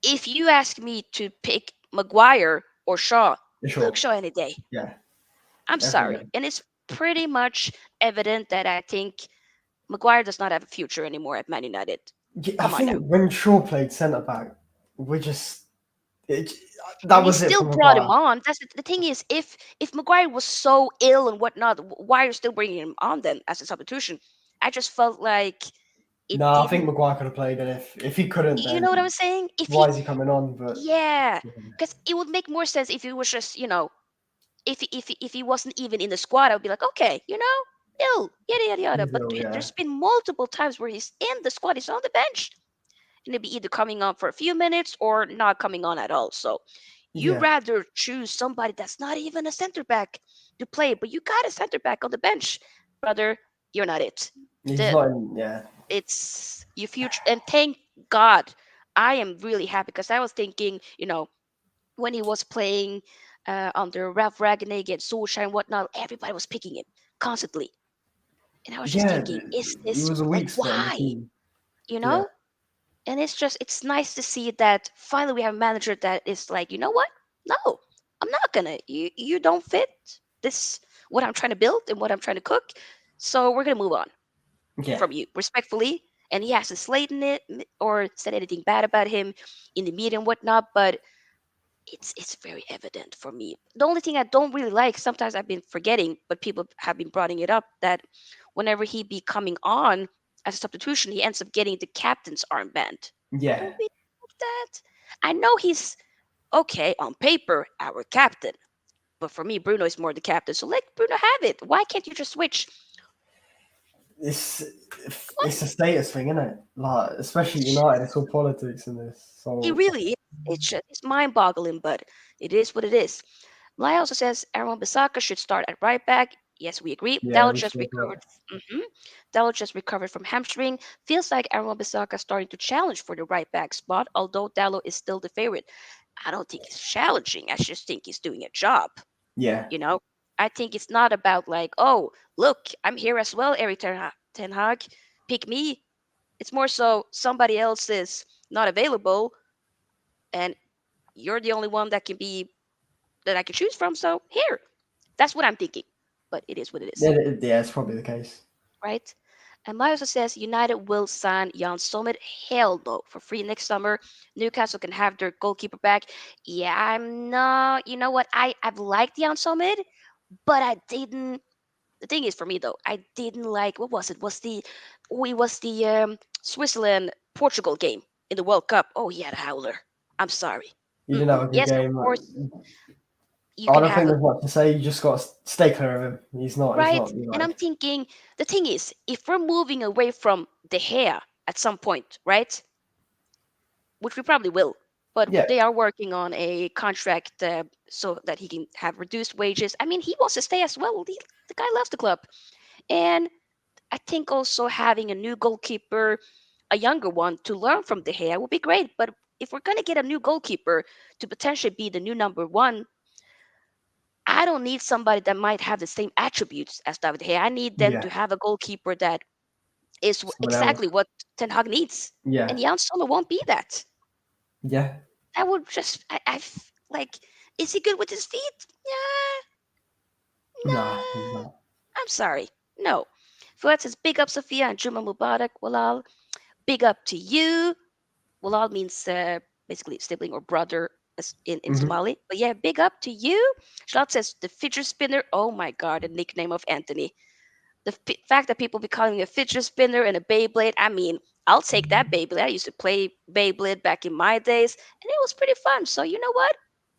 if you ask me to pick Maguire or Shaw, for look sure. Shaw any day. Yeah, I'm every sorry. day. And it's pretty much evident that I think Maguire does not have a future anymore at Man United. Yeah, I Come on now. think when Shaw played centre back, we just it, that And he was it still for brought him Maguire. on. That's the thing is, if Maguire was so ill and whatnot, why are you still bringing him on then as a substitution? I just felt like it No, I think didn't. Maguire could have played, and if he couldn't, You know what I'm then saying? If why he, is he coming on? But yeah, yeah, because it would make more sense if he was just if he wasn't even in the squad, I would be like, okay, ill, yada yada yada. he's But ill. Yeah, there's been multiple times where he's in the squad, he's on the bench, and he'll be either coming on for a few minutes or not coming on at all. So you yeah, rather choose somebody that's not even a center back to play, but you got a center back on the bench, brother. You're not it. he's The not in. Yeah, it's your future, and thank God. I am really happy because I was thinking, when he was playing under Ralph Ragnick and Solskjaer and whatnot, everybody was picking him constantly. And I was just yeah, thinking, is he this was a like weak spot in the why? team. You Yeah, know? And it's nice to see that finally we have a manager that is like, you know what? No, I'm not gonna. You don't fit this what I'm trying to build and what I'm trying to cook. So we're gonna move on yeah, from you respectfully. And he hasn't slated it or said anything bad about him in the media and whatnot. But it's very evident for me. The only thing I don't really like, sometimes I've been forgetting, but people have been bringing it up, that whenever he be coming on as a substitution, he ends up getting the captain's armband. I Yeah, don't really like that. I know he's okay on paper, our captain, but for me, Bruno is more the captain. So let Bruno have it. Why can't you just switch? it's Why? it's a status thing, isn't it? Like, especially It's United, it's all politics in this. It So really is. It's mind-boggling, but it is what it is. Lai also says Aaron Bissaka should start at right back. Yes, we agree. yeah, Dallo we just spoke recovered. about. hmm Dallo just recovered from hamstring. Feels like Aaron Bissaka starting to challenge for the right back spot, although Dallo is still the favorite. I don't think he's challenging. I just think he's doing a job. Yeah, You know, I think it's not about like, oh, look, I'm here as well, Eric Ten Hag. Pick me. It's more so somebody else is not available, and you're the only one that I can choose from. So here, that's what I'm thinking. But it is what it is, yeah, it's probably the case. right? And Maya also says United will sign Jan Sommer. Hell no, for free next summer. Newcastle can have their goalkeeper back. Yeah, I'm not. You know what? I've liked Jan Sommer, but I didn't. The thing is, for me though, I didn't like, what was it? Was the Switzerland Portugal game in the World Cup? Oh, he had a howler. I'm sorry. You didn't have Mm-mm. a good Yes, of game. course you I can don't think have a there's much to say. You just got to stay clear of him. He's not. He's right. not And I'm United. thinking, the thing is, if we're moving away from the hair at some point, right? Which we probably will, but Yeah, they are working on a contract so that he can have reduced wages. I mean, he wants to stay as well. The guy loves the club. And I think also having a new goalkeeper, a younger one, to learn from De Gea would be great. But if we're going to get a new goalkeeper to potentially be the new number one, I don't need somebody that might have the same attributes as David De Gea. I need them yeah. to have a goalkeeper that is Someone else. exactly what Ten Hag needs. And Yeah, Jan Sommer won't be that. yeah. That would just, like, is he good with his feet? Yeah, Nah, he's nah. not. I'm sorry. No. Fuad says, big up Sofia and Juma Mubarak. Walal, big up to you. Walal means basically sibling or brother in Hmm. Somali. But yeah, big up to you. Charlotte says, the fidget spinner. Oh my God, the nickname of Anthony. The fact that people be calling me a fidget spinner and a Beyblade, I mean, I'll take that Beyblade. I used to play Beyblade back in my days, and it was pretty fun. So you know what?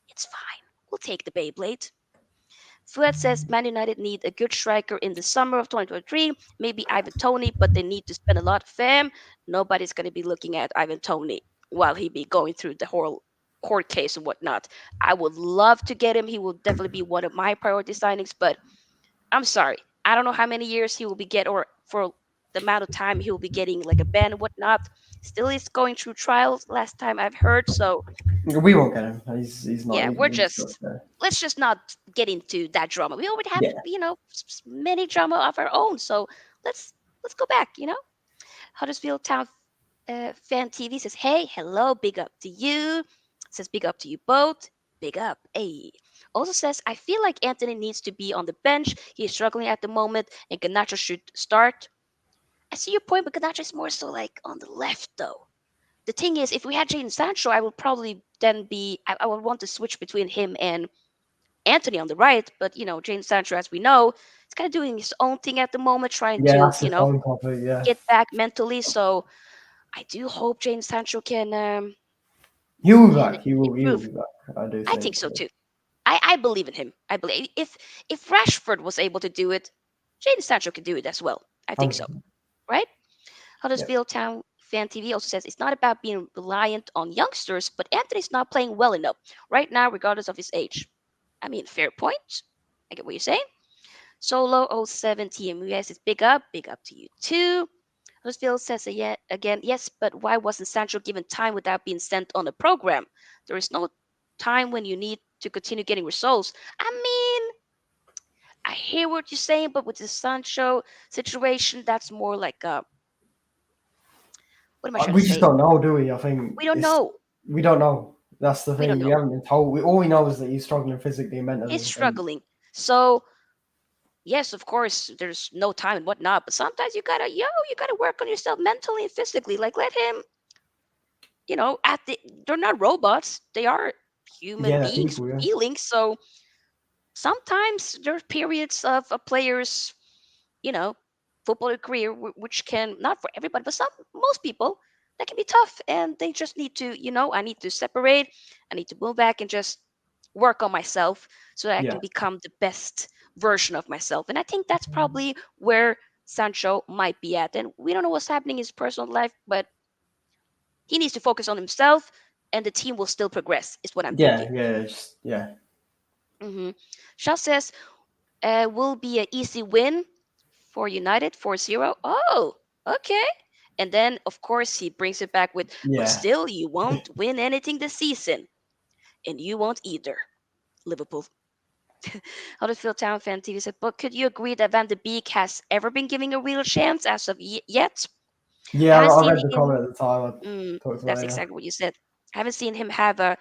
It's fine. We'll take the Beyblade. Fuad says Man United need a good striker in the summer of 2023. Maybe Ivan Tony, but they need to spend a lot of fam. Nobody's going to be looking at Ivan Tony while he be going through the whole court case and whatnot. I would love to get him. He will definitely be one of my priority signings, but I'm sorry. I don't know how many years he will be get or for the amount of time he will be getting like a ban and whatnot. Still is going through trials last time I've heard. So We won't get him. He's not. yeah, He's not there. let's just not get into that drama. We already have, Yeah. many drama of our own. So let's let's go back. Huddersfield Town Fan TV says, "Hey, hello, big up to you." Says, "Big up to you both." Big up, hey. Also says, "I feel like Anthony needs to be on the bench. He is struggling at the moment, and Ganacho should start." I see your point, but Ganacho is more so like on the left, though. The thing is, if we had Jadon Sancho, I would probably then I would want to switch between him and Anthony on the right. But Jadon Sancho, as we know, is kind of doing his own thing at the moment, trying Yeah, to that's his phone topic. Yeah. get back mentally. So I do hope Jadon Sancho can He will be can back. He will. He will improve. be back. I do I think. think so too. I believe in him. I believe if Rashford was able to do it, Jadon Sancho can do it as well. I think so, 100%. right? Yeah. Huddersfield Town Fan TV also says it's not about being reliant on youngsters, but Anthony's not playing well enough right now, regardless of his age. I mean, fair point. I get what you're saying. Solo oh 07 TMUS is big up to you too. Huddersfield says yet again, yes, but why wasn't Sancho given time without being sent on a program? There is no time when you need to continue getting results. I mean, I hear what you're saying, but with the Sancho situation, that's more like what am I trying to We just say? don't know, do we? I think We don't it's. know. We don't know. That's the We don't thing. We know. haven't been told. All we know is that he's struggling physically and He's mentally. And struggling. So yes, of course, there's no time and whatnot, but sometimes you gotta work on yourself mentally and physically. Like let him, at they're not robots. They are. human Yeah, they're beings people. with Yeah, feelings. So sometimes there's periods of a player's, you know, footballer career, which can, not for everybody, but most people, that can be tough. And they just need to, I need to separate. I need to move back and just work on myself so that I yeah, can become the best version of myself. And I think that's probably where Sancho might be at. And we don't know what's happening in his personal life, but he needs to focus on himself and the team will still progress, is what I'm yeah, thinking. yeah. Just yeah, hmm Shaw says, will be an easy win for United 4-0. Oh, okay. And then, of course, he brings it back with, but yeah, still, you won't win anything this season. And you won't either, Liverpool. Huddersfield Town Fan TV said, but could you agree that Van de Beek has ever been given a real chance as of yet? yeah. Haven't I seen read the him. comment at the time. I talked That's about it. exactly what you said. Haven't seen him have a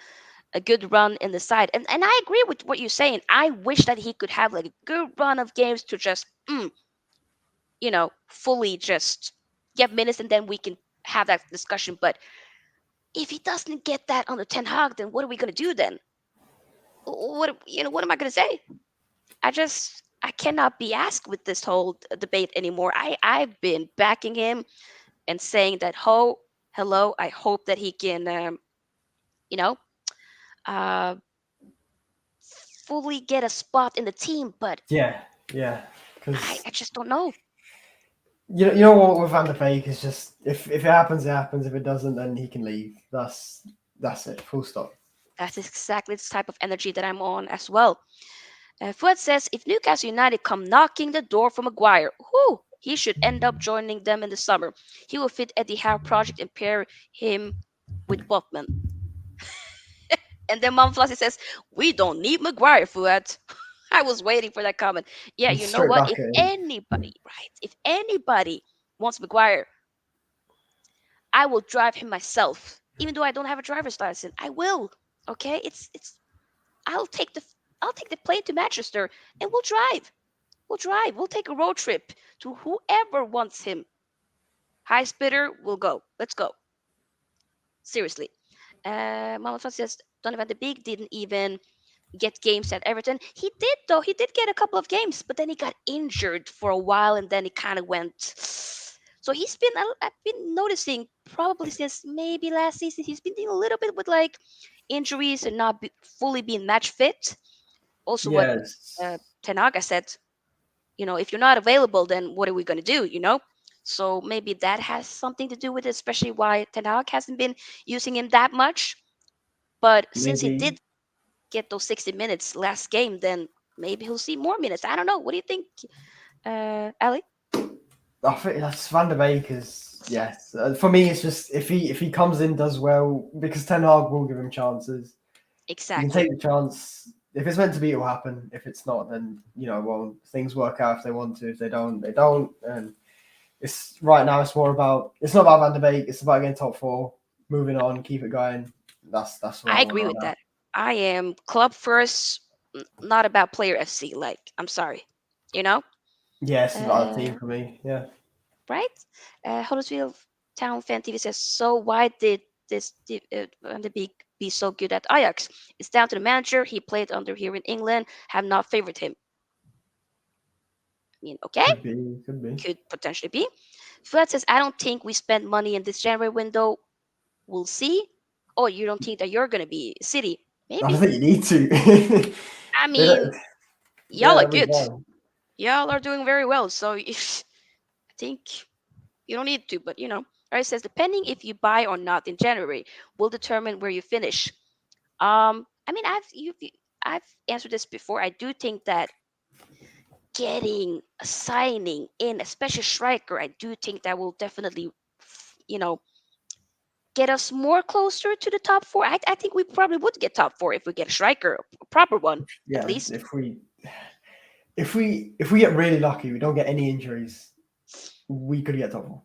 good run in the side. And I agree with what you're saying. I wish that he could have like a good run of games to just fully just get minutes and then we can have that discussion. But if he doesn't get that on the Ten Hag, then what are we gonna do then? What am I gonna say? I cannot be asked with this whole debate anymore. I've been backing him and saying that hello, I hope that he can you know uh fully get a spot in the team, but Yeah, yeah. I, Because I just don't know. you know what with Van der Beek is just if it happens, it happens. If it doesn't, then he can leave. That's it. Full stop. That's exactly the type of energy that I'm on as well. Fuad says if Newcastle United come knocking the door for Maguire, he should end up joining them in the summer. He will fit Eddie Howe project and pair him with Botman. And then Mom Flossie says, we don't need Maguire, Fuad. I was waiting for that comment. Yeah, He's you know straight what? back If at him. anybody, right, if anybody wants Maguire, I will drive him myself. Even though I don't have a driver's license, I will. Okay? It's I'll take the I'll take the plane to Manchester and we'll drive. We'll drive. We'll take a road trip to whoever wants him. High spitter, we'll go. Let's go. Seriously. Mama Faz says Donovan de Beek didn't even get games at Everton. He did though. He did get a couple of games, but then he got injured for a while, and then it kind of went. So he's been. I've been noticing probably since maybe last season. He's been dealing a little bit with like injuries and not fully being match fit. Also, what Yes. Tenaga said, if you're not available, then what are we going to do, So maybe that has something to do with it, especially why Ten Hag hasn't been using him that much. But since he Maybe did get those 60 minutes last game, then maybe he'll see more minutes. I don't know. What do you think, Ali? I think that's Van der Beek is yes. For me, it's just if he comes in does well because Ten Hag will give him chances. You can Exactly. take the chance. If it's meant to be, it will happen. If it's not, then well, things work out if they want to. If they don't, they don't. And it's right now. It's not about Van der Beek. It's about getting top four, moving on, keep it going. That's what I I want agree right with now. that. I am club first, not about player FC. Like, I'm sorry. You know? Yeah, it's about the team Uh, for me. Yeah. right? Huddersfield Town Fan TV says, so why did Van de Beek be so good at Ajax? It's down to the manager. He played under here in England. Have not favored him. I mean, okay, Could be, could be. could potentially be. Fred says, I don't think we spend money in this January window. We'll see. Oh, you don't think that you're going to be City? I don't Maybe. think you need to. I They mean, don't- yeah, y'all are that'd be good. fine. Y'all are doing very well. So if, I think you don't need to, but Right says depending if you buy or not in January will determine where you finish. I mean, I've answered this before. I do think that getting a signing in, especially striker, I do think that will definitely, you know, get us more closer to the top four. I think we probably would get top four if we get a striker, a proper one at Yeah, least. if we get really lucky, we don't get any injuries, we could get top four.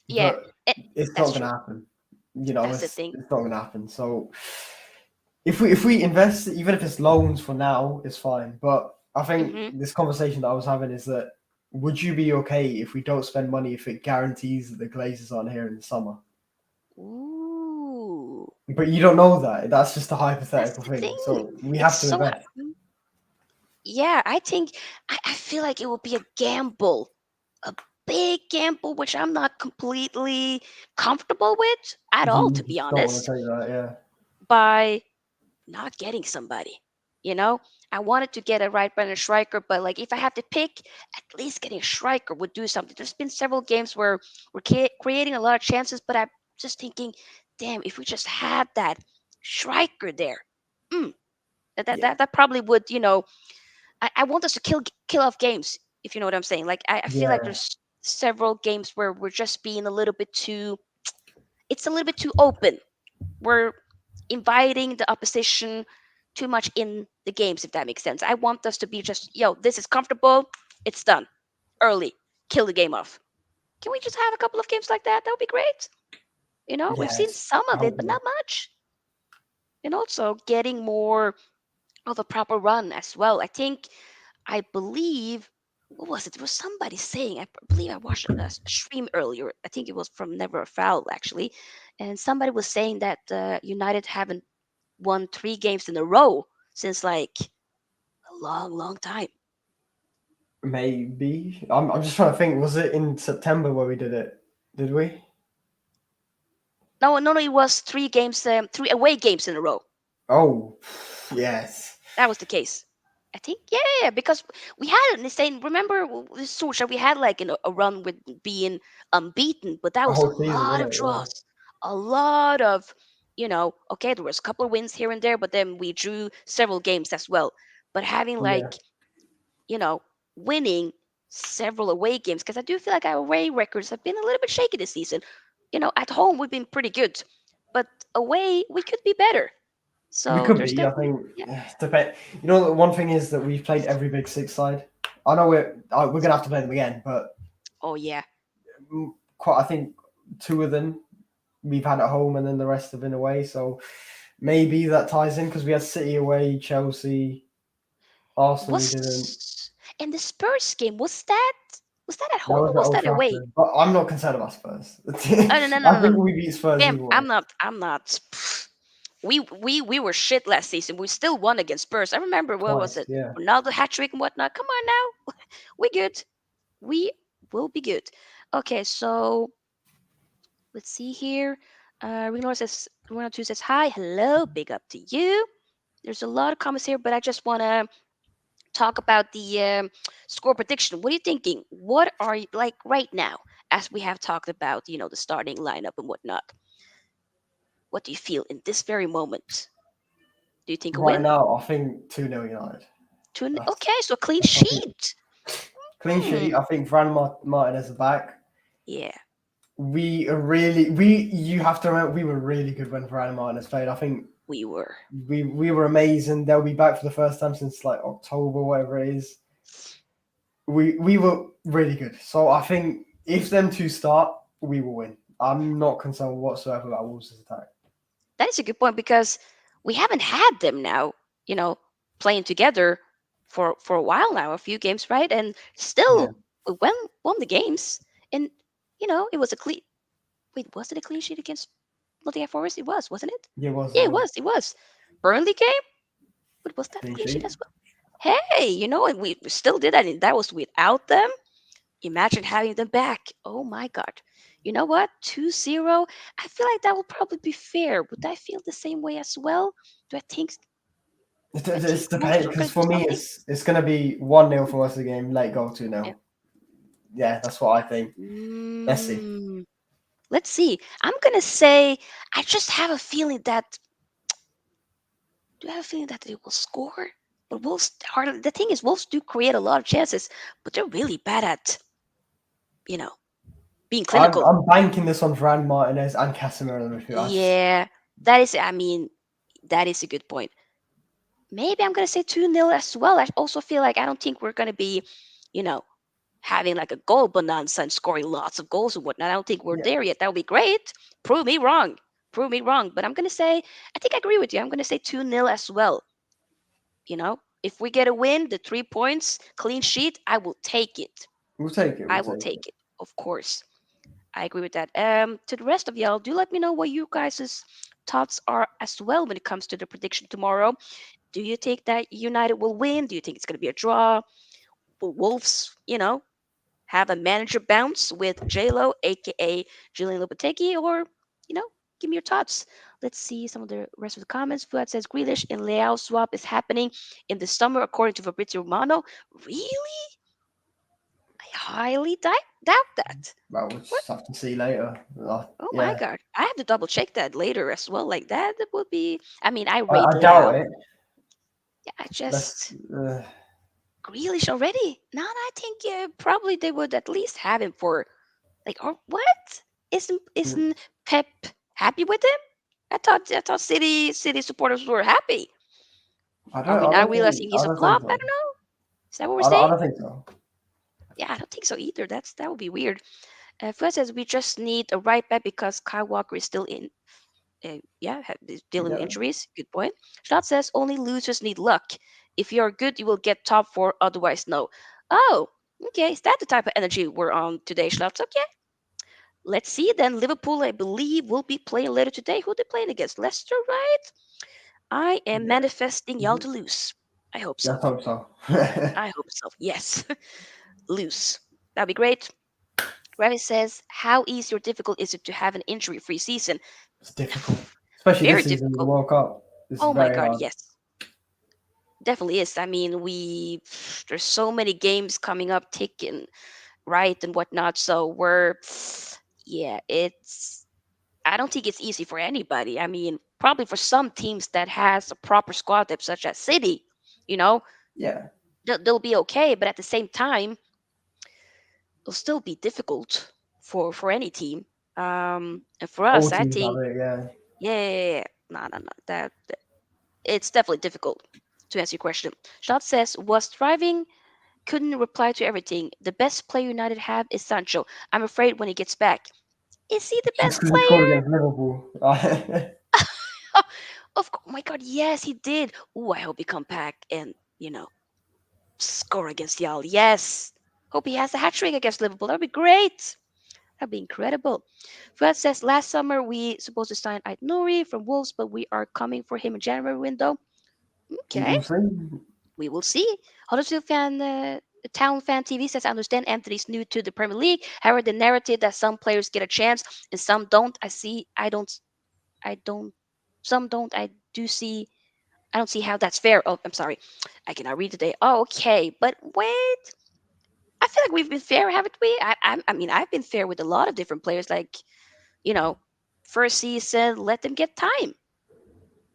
Yeah, But it, it's not that's going to true. happen. That's the It's thing. it's not going to happen. So if we invest, even if it's loans for now, it's fine. But I think hmm this conversation that I was having is that would you be okay if we don't spend money if it guarantees that the Glazers aren't here in the summer? Ooh. But you don't know that. That's just a That's hypothetical the thing. thing. So we It's have to so invest. yeah, I think I feel like it will be a gamble, a big gamble, which I'm not completely comfortable with at all, You to be just don't want honest, to take that, yeah. by not getting somebody. You know, I wanted to get a right back and a striker, but like if I have to pick, at least getting a striker would do something. There's been several games where we're creating a lot of chances, but I'm just thinking, damn, if we just had that striker there, mm, Yeah. that probably would, I want us to kill off games, if you know what I'm saying. Like I feel like Yeah. there's several games where we're just being a little bit too, it's a little bit too open. We're inviting the opposition too much in the games, if that makes sense. I want us to be just, yo, this is comfortable, it's done. Early. Kill the game off. Can we just have a couple of games like that? That would be great. We've seen Yes. some of That it, would but be. not much. And also getting more of a proper run as well. I believe, what was it? There was somebody saying, believe I watched a stream earlier. I think it was from Never a Foul, actually. And somebody was saying that United haven't won 3 games in a row since like a long, long time. Maybe. I'm just trying to think. Was it in September where we did it? Did we? No, no, no, it was 3 games, 3 away games in a row. Oh, yes. That was the case. I think, yeah, because we had it. Saying, remember, with Solskjaer, we had like a run with being unbeaten, but that A was a whole season, lot wasn't of it? Yeah. draws, a lot of, okay, there was a couple of wins here and there, but then we drew several games as well. But having Yeah. like, you know, winning several away games, because I do feel like our away records have been a little bit shaky this season. At home we've been pretty good, but away we could be better. We So could there's be. I definitely, think. yeah. Depend. You know, the one thing is that we've played every Big Six side. I know we're gonna have to play them again, but Oh yeah. quite. I think two of them we've had at home, and then the rest have been away. So maybe that ties in because we had City away, Chelsea, Arsenal. We didn't. Was and the Spurs game, was that at That home was or at was Old that away? Trafford, but I'm not concerned about Spurs. Oh no no no I no no. think we beat Spurs Bam, either way. I'm not. We were shit last season. We still won against Spurs. I remember, what was Twice, it? yeah. Ronaldo hat trick and whatnot. Come on now. We good. We will be good. Okay, so let's see here. Reno 2 says hi, hello, big up to you. There's a lot of comments here, but I just wanna talk about the score prediction. What are you thinking? What are you like right now, as we have talked about, the starting lineup and whatnot? What do you feel in this very moment? Do you think a win? Right now, I think 2-0 United. That's, Okay, so a clean that's my team. sheet. Clean sheet. Hmm. I think Martinez is back. Yeah, We are really. You have to remember, we were really good when Varane Martinez played. I think we were. we were amazing. They'll be back for the first time since like October, whatever it is. We were really good. So I think if them two start, we will win. I'm not concerned whatsoever about Wolves' attack. That is a good point because we haven't had them now, you know, playing together for a while now, a few games, right? And Yeah, still we won the games, and it was a clean. Wait, was it a clean sheet against Nottingham Forest? It was, wasn't it? yeah, it was Yeah, as it well. was. It was. Burnley game? But was that a Clean clean sheet sheet. as well? Hey, and we still did that, and that was without them. Imagine having them back. Oh my God. You know what? 2-0. I feel like that will probably be fair. Would I feel the same way as well? Do I think do I think It's Wolves depends are going because to do for me something? it's gonna be 1-0 for us the game. Late goal 2 Yeah. 0. Yeah, that's what I think. Let's see. Mm, let's see. I'm going to say I just have a feeling that do I have a feeling that they will score? But Wolves hardly. The thing is, Wolves do create a lot of chances, but they're really bad at you know being I'm clinical. I'm banking this on Varane Martinez and Casemiro in the midfield. Yeah, that is. I mean, that is a good point. Maybe I'm gonna say 2-0 as well. I also feel like I don't think we're gonna be, you know, having like a goal bonanza and scoring lots of goals and whatnot. I don't think we're Yeah, there yet. That would be great. Prove me wrong. Prove me wrong. But I'm gonna say I think I agree with you. I'm gonna say 2-0 as well. If we get a win, the 3 points, clean sheet, I will take it. we'll take it. I We'll will take it. take it, of course. I agree with that. To the rest of y'all, do let me know what you guys' thoughts are as well when it comes to the prediction tomorrow. Do you think that United will win? Do you think it's going to be a draw? Will Wolves, have a manager bounce with J.Lo, aka Julen Lopetegui, or you know, give me your thoughts. Let's see some of the rest of the comments. Fuad says Grealish and Leao swap is happening in the summer, according to Fabrizio Romano. Really? I highly doubt that. Well, we'll What? just have to see later. Oh my Yeah, god! I have to double check that later as well. Like that, that would be. I mean, I rate I doubt Leao. it. Yeah, I Let's. just Grealish already. No, I think probably they would at least have him for like, or what? Isn't Pep happy with him? I thought City supporters were happy. I Are don't. we I now don't think. realizing I he's a don't think flop? I so. don't know. Is that what we're saying? I don't think so. Yeah, I don't think so either. That would be weird. Fred says we just need a right back because Kyle Walker is still in. Is dealing with Yeah. injuries. Good point. Schlott says only losers need luck. If you are good, you will get top four. Otherwise, no. Oh, okay. Is that the type of energy we're on today, Schlott? Okay. Let's see then. Liverpool, I believe, will be playing later today. Who they playing against? Leicester, right? I am Yeah. manifesting y'all Mhm. to lose. I hope Yeah, so. I hope so. I hope so. Yes. Lose. That'd be great. Ravi says, how easy or difficult is it to have an injury free season? It's difficult, especially Very this season with the difficult. World Cup. This is Oh my very God, hard. yes. Definitely is. I mean, there's so many games coming up, ticking, right, and whatnot. So yeah, I don't think it's easy for anybody. I mean, probably for some teams that has a proper squad depth, such as City, you know, Yeah. they'll be okay. But at the same time, it'll still be difficult for any team. And for All us, I teams have think, it. Yeah. yeah, no, no, no, that it's definitely difficult to answer your question. Shot says, was driving couldn't reply to everything. The best player United have is Sancho. I'm afraid when he gets back, is he the Just best because he scored player? against Liverpool. Oh my god, yes, he did. Ooh, I hope he come back and, score against y'all. Yes. Hope he has a hat trick against Liverpool. That'd be great. That'd be incredible. Fred says last summer we supposed to sign Ait-Nouri from Wolves, but we are coming for him in January window. We Okay, will see. we will see. Huddersfield fan, Town Fan TV says, I understand Anthony's new to the Premier League. However, the narrative that some players get a chance and some don't, I don't, some don't, I do see I don't see how that's fair. Oh, I'm sorry. I cannot read today. Oh, okay. But wait, I feel like we've been fair, haven't we? I mean, I've been fair with a lot of different players. Like, you know, first season, let them get time.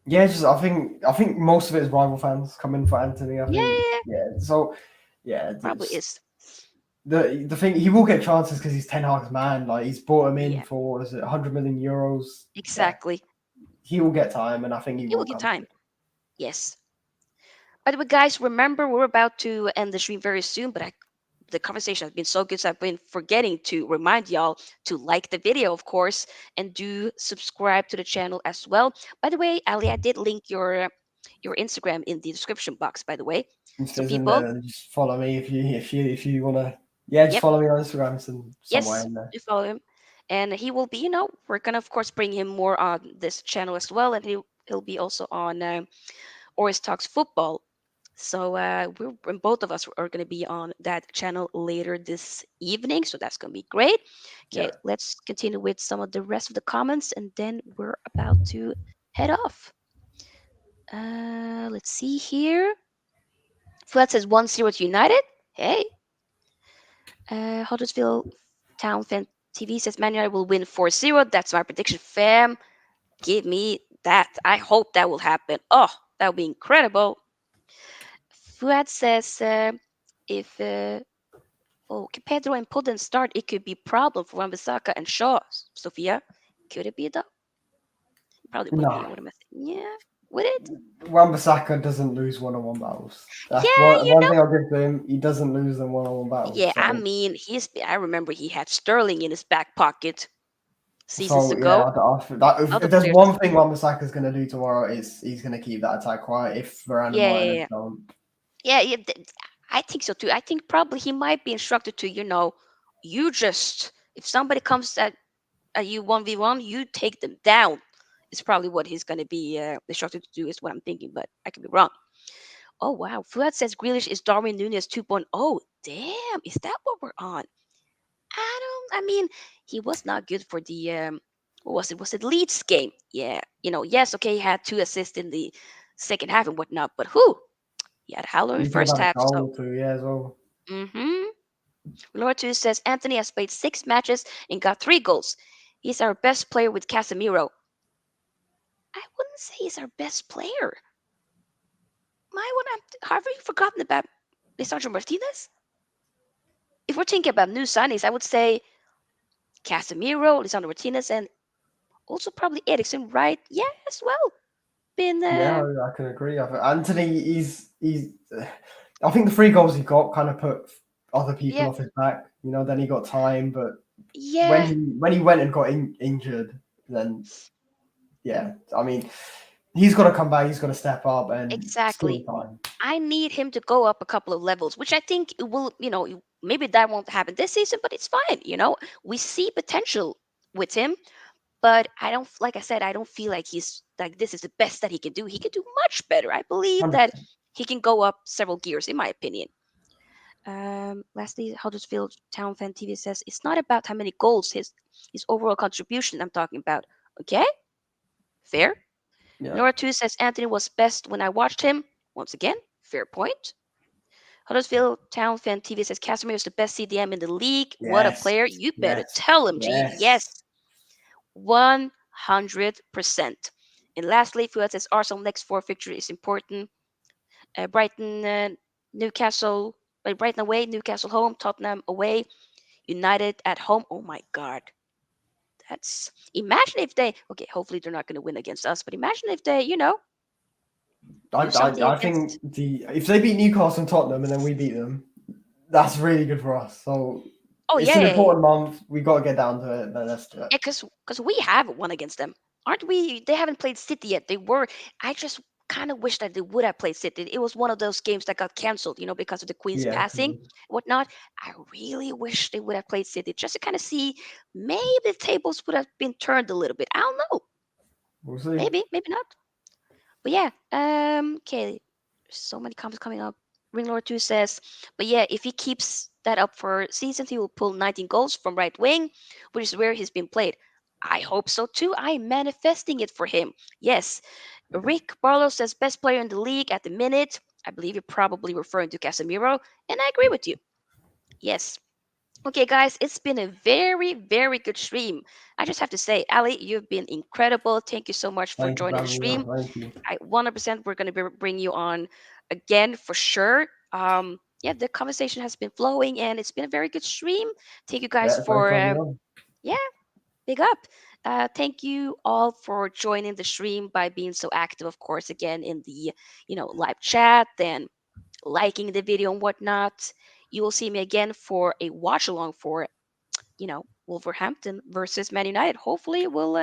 Yeah, just I think most of it is rival fans coming for Anthony. I Yeah, think yeah, yeah, yeah. So yeah, probably is. the thing he will get chances because he's Ten Hag's man. Like he's brought him in Yeah, for what is it, 100 million euros. Yeah, exactly. he will get time, and I think he It will will get come. time. Yes. By the way, guys, remember we're about to end the stream very soon, but the conversation has been so good, so I've been forgetting to remind y'all to like the video, of course, and do subscribe to the channel as well. By the way, Ali, I did link your Instagram in the description box, by the way. If So there's in people, there, then just follow me if you wanna. Yeah, just yep, follow me on Instagram somewhere yes, in there. do follow him. And he will be, we're gonna of course bring him more on this channel as well, and he'll be also on Oris Talks Football. So and both of us are going to be on that channel later this evening. So that's going to be great. Okay, Yeah. let's continue with some of the rest of the comments, and then we're about to head off. Let's see here. Flat says 1-0 to United. Hey, Huddersfield Town Fan TV says Man United will win 4-0. That's my prediction, fam. Give me that. I hope that will happen. Oh, that would be incredible. Fuad says if Pedro and Putin start, it could be problem for Wan-Bissaka and Shaw. Sofia, could it be though? Probably would be. No, What am I saying? Yeah, would it? Wan-Bissaka doesn't lose one-on-one battles. That's Yeah, one thing I'll give to him. He doesn't lose them one-on-one battles. yeah. I So mean, I remember he had Sterling in his back pocket seasons so yeah, ago. if Other there's players, one thing Wan-Bissaka's going to do tomorrow is he's going to keep that attack quiet. If Varane and yeah, yeah, Martinez yeah, don't, yeah. I think so too. I think probably he might be instructed to, you just If somebody comes at you 1v1, you take them down. It's probably what he's going to be instructed to do, is what I'm thinking, but I could be wrong. Oh, wow. Fuad says Grealish is Darwin Nunez 2.0. Damn, is that what we're on? I mean, he was not good for the, what was it? Was it Leeds game? Yeah. Yes, okay, he had 2 assists in the second half and whatnot, but who? He had Howler in You could have first had a half, so. goal too, yeah, as well. Mm-hmm. Laura 2 says Anthony has played 6 matches and got 3 goals. He's our best player with Casemiro. I wouldn't say he's our best player. My one, have you forgotten about Lisandro Martinez? If we're thinking about new signings, I would say Casemiro, Lisandro Martinez, and also probably Eriksen, right? Yeah, as well. Been Yeah, I can agree. Anthony, he's. I think the 3 goals he got kind of put other people yeah, off his back. Then he got time, but when yeah, he went and got injured, then yeah, I mean, he's got to come back. He's got to step up, and still exactly. time. I need him to go up a couple of levels, which I think it will, maybe that won't happen this season, but it's fine. We see potential with him, but I don't, like I said, I don't feel like he's like this is the best that he can do. He can do much better. I believe that 100%. he can go up several gears, in my opinion. Lastly, Huddersfield Town Fan TV says it's not about how many goals, his overall contribution I'm talking about. Okay, fair. Yeah. Nora 2 says Anthony was best when I watched him. Once again, fair point. Huddersfield Town Fan TV says Casemiro is the best CDM in the league. What a Yes. player. You better Yes. tell him, G. Yes. Yes, 100%. And lastly, Fuad says Arsenal next 4 fixture is important. Brighton, Newcastle, Brighton away, Newcastle home, Tottenham away, United at home. Oh my God. Imagine if they, okay, hopefully they're not going to win against us, but imagine if they, I, do something I, I think against. if they beat Newcastle and Tottenham and then we beat them, that's really good for us. So Oh, it's yeah, an yeah, yeah. important month. We got to get down to it. Then let's do it. Yeah, because we have won against them, aren't we? They haven't played City yet. They were. I just kind of wish that they would have played City. It was one of those games that got cancelled, because of the Queen's Yeah. passing, whatnot. I really wish they would have played City just to kind of see maybe the tables would have been turned a little bit. I don't know. We'll see. Maybe, maybe not. But yeah, okay. So many comments coming up. Ringlord 2 says, but yeah, if he keeps that up for seasons, he will pull 19 goals from right wing, which is where he's been played. I hope so too. I'm manifesting it for him. Yes. Rick Barlow says best player in the league at the minute. I believe you're probably referring to Casemiro, and I agree with you. Yes. Okay, guys, it's been a very, very good stream. I just have to say, Ali, you've been incredible. Thank you so much for Thank you for joining the having me on. stream. Thank you. 100% we're going to bring you on again for sure. Yeah, the conversation has been flowing and it's been a very good stream. Thank you guys Yeah, thanks for, for having me on. yeah, big up. Thank you all for joining the stream by being so active, of course, again in the, live chat and liking the video and whatnot. You will see me again for a watch along for, Wolverhampton versus Man United. Hopefully we'll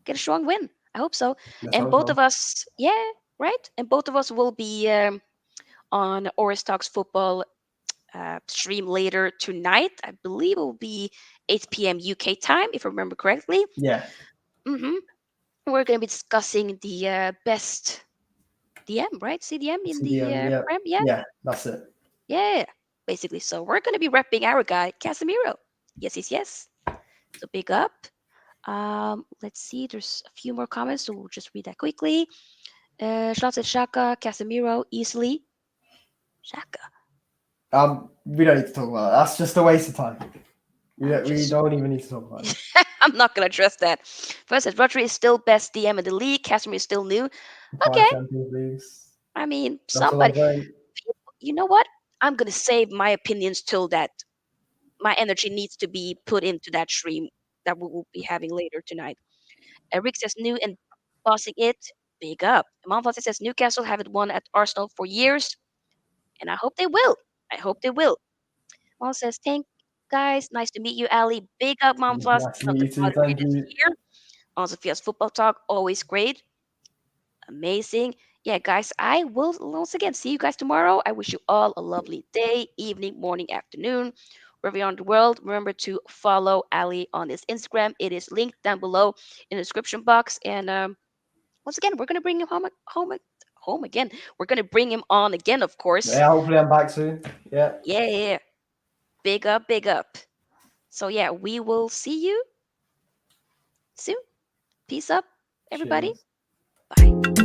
get a strong win. I hope so. Let's And hope both of so. us, yeah, right? And both of us will be on Oris Talks Football stream later tonight. I believe it will be 8 p.m. UK time, if I remember correctly. Yeah. hmm We're going to be discussing the best DM, right? CDM in the CDM. Yeah. Prem. Yeah, Yeah. That's it. yeah, basically. So we're going to be repping our guy, Casemiro. Yes, yes, yes. So big up. Let's see. There's a few more comments, so we'll just read that quickly. Shots at Shaka, Casemiro, easily. Shaka. We don't need to talk about that. That's just a waste of time. I'm We just. don't even need to talk about it. I'm not gonna address that. First, says Rodri is still best DM in the league. Casemiro is still new. Five Okay. Champions Leagues. I mean, That's all I'm somebody. saying. You know what? I'm gonna save my opinions till that my energy needs to be put into that stream that we will be having later tonight. Rick says new and bossing it. Big up. Monfort says Newcastle haven't won at Arsenal for years, and I hope they will. I hope they will. Mom says, thank guys. Nice to meet you, Ali. Big up, Mom Floss. Nice to One of meet the you too. Thank moderators you. here on Sophia's Football Talk. Always great. Amazing. Yeah, guys, I will once again see you guys tomorrow. I wish you all a lovely day, evening, morning, afternoon, wherever you are in the world. Remember to follow Ali on his Instagram. It is linked down below in the description box. And once again, we're gonna bring him home again. We're gonna bring him on again, of course. Yeah, hopefully I'm back soon. Yeah. Yeah, yeah, yeah. Big up, big up. So yeah, we will see you soon. Peace up, everybody. Cheers. Bye.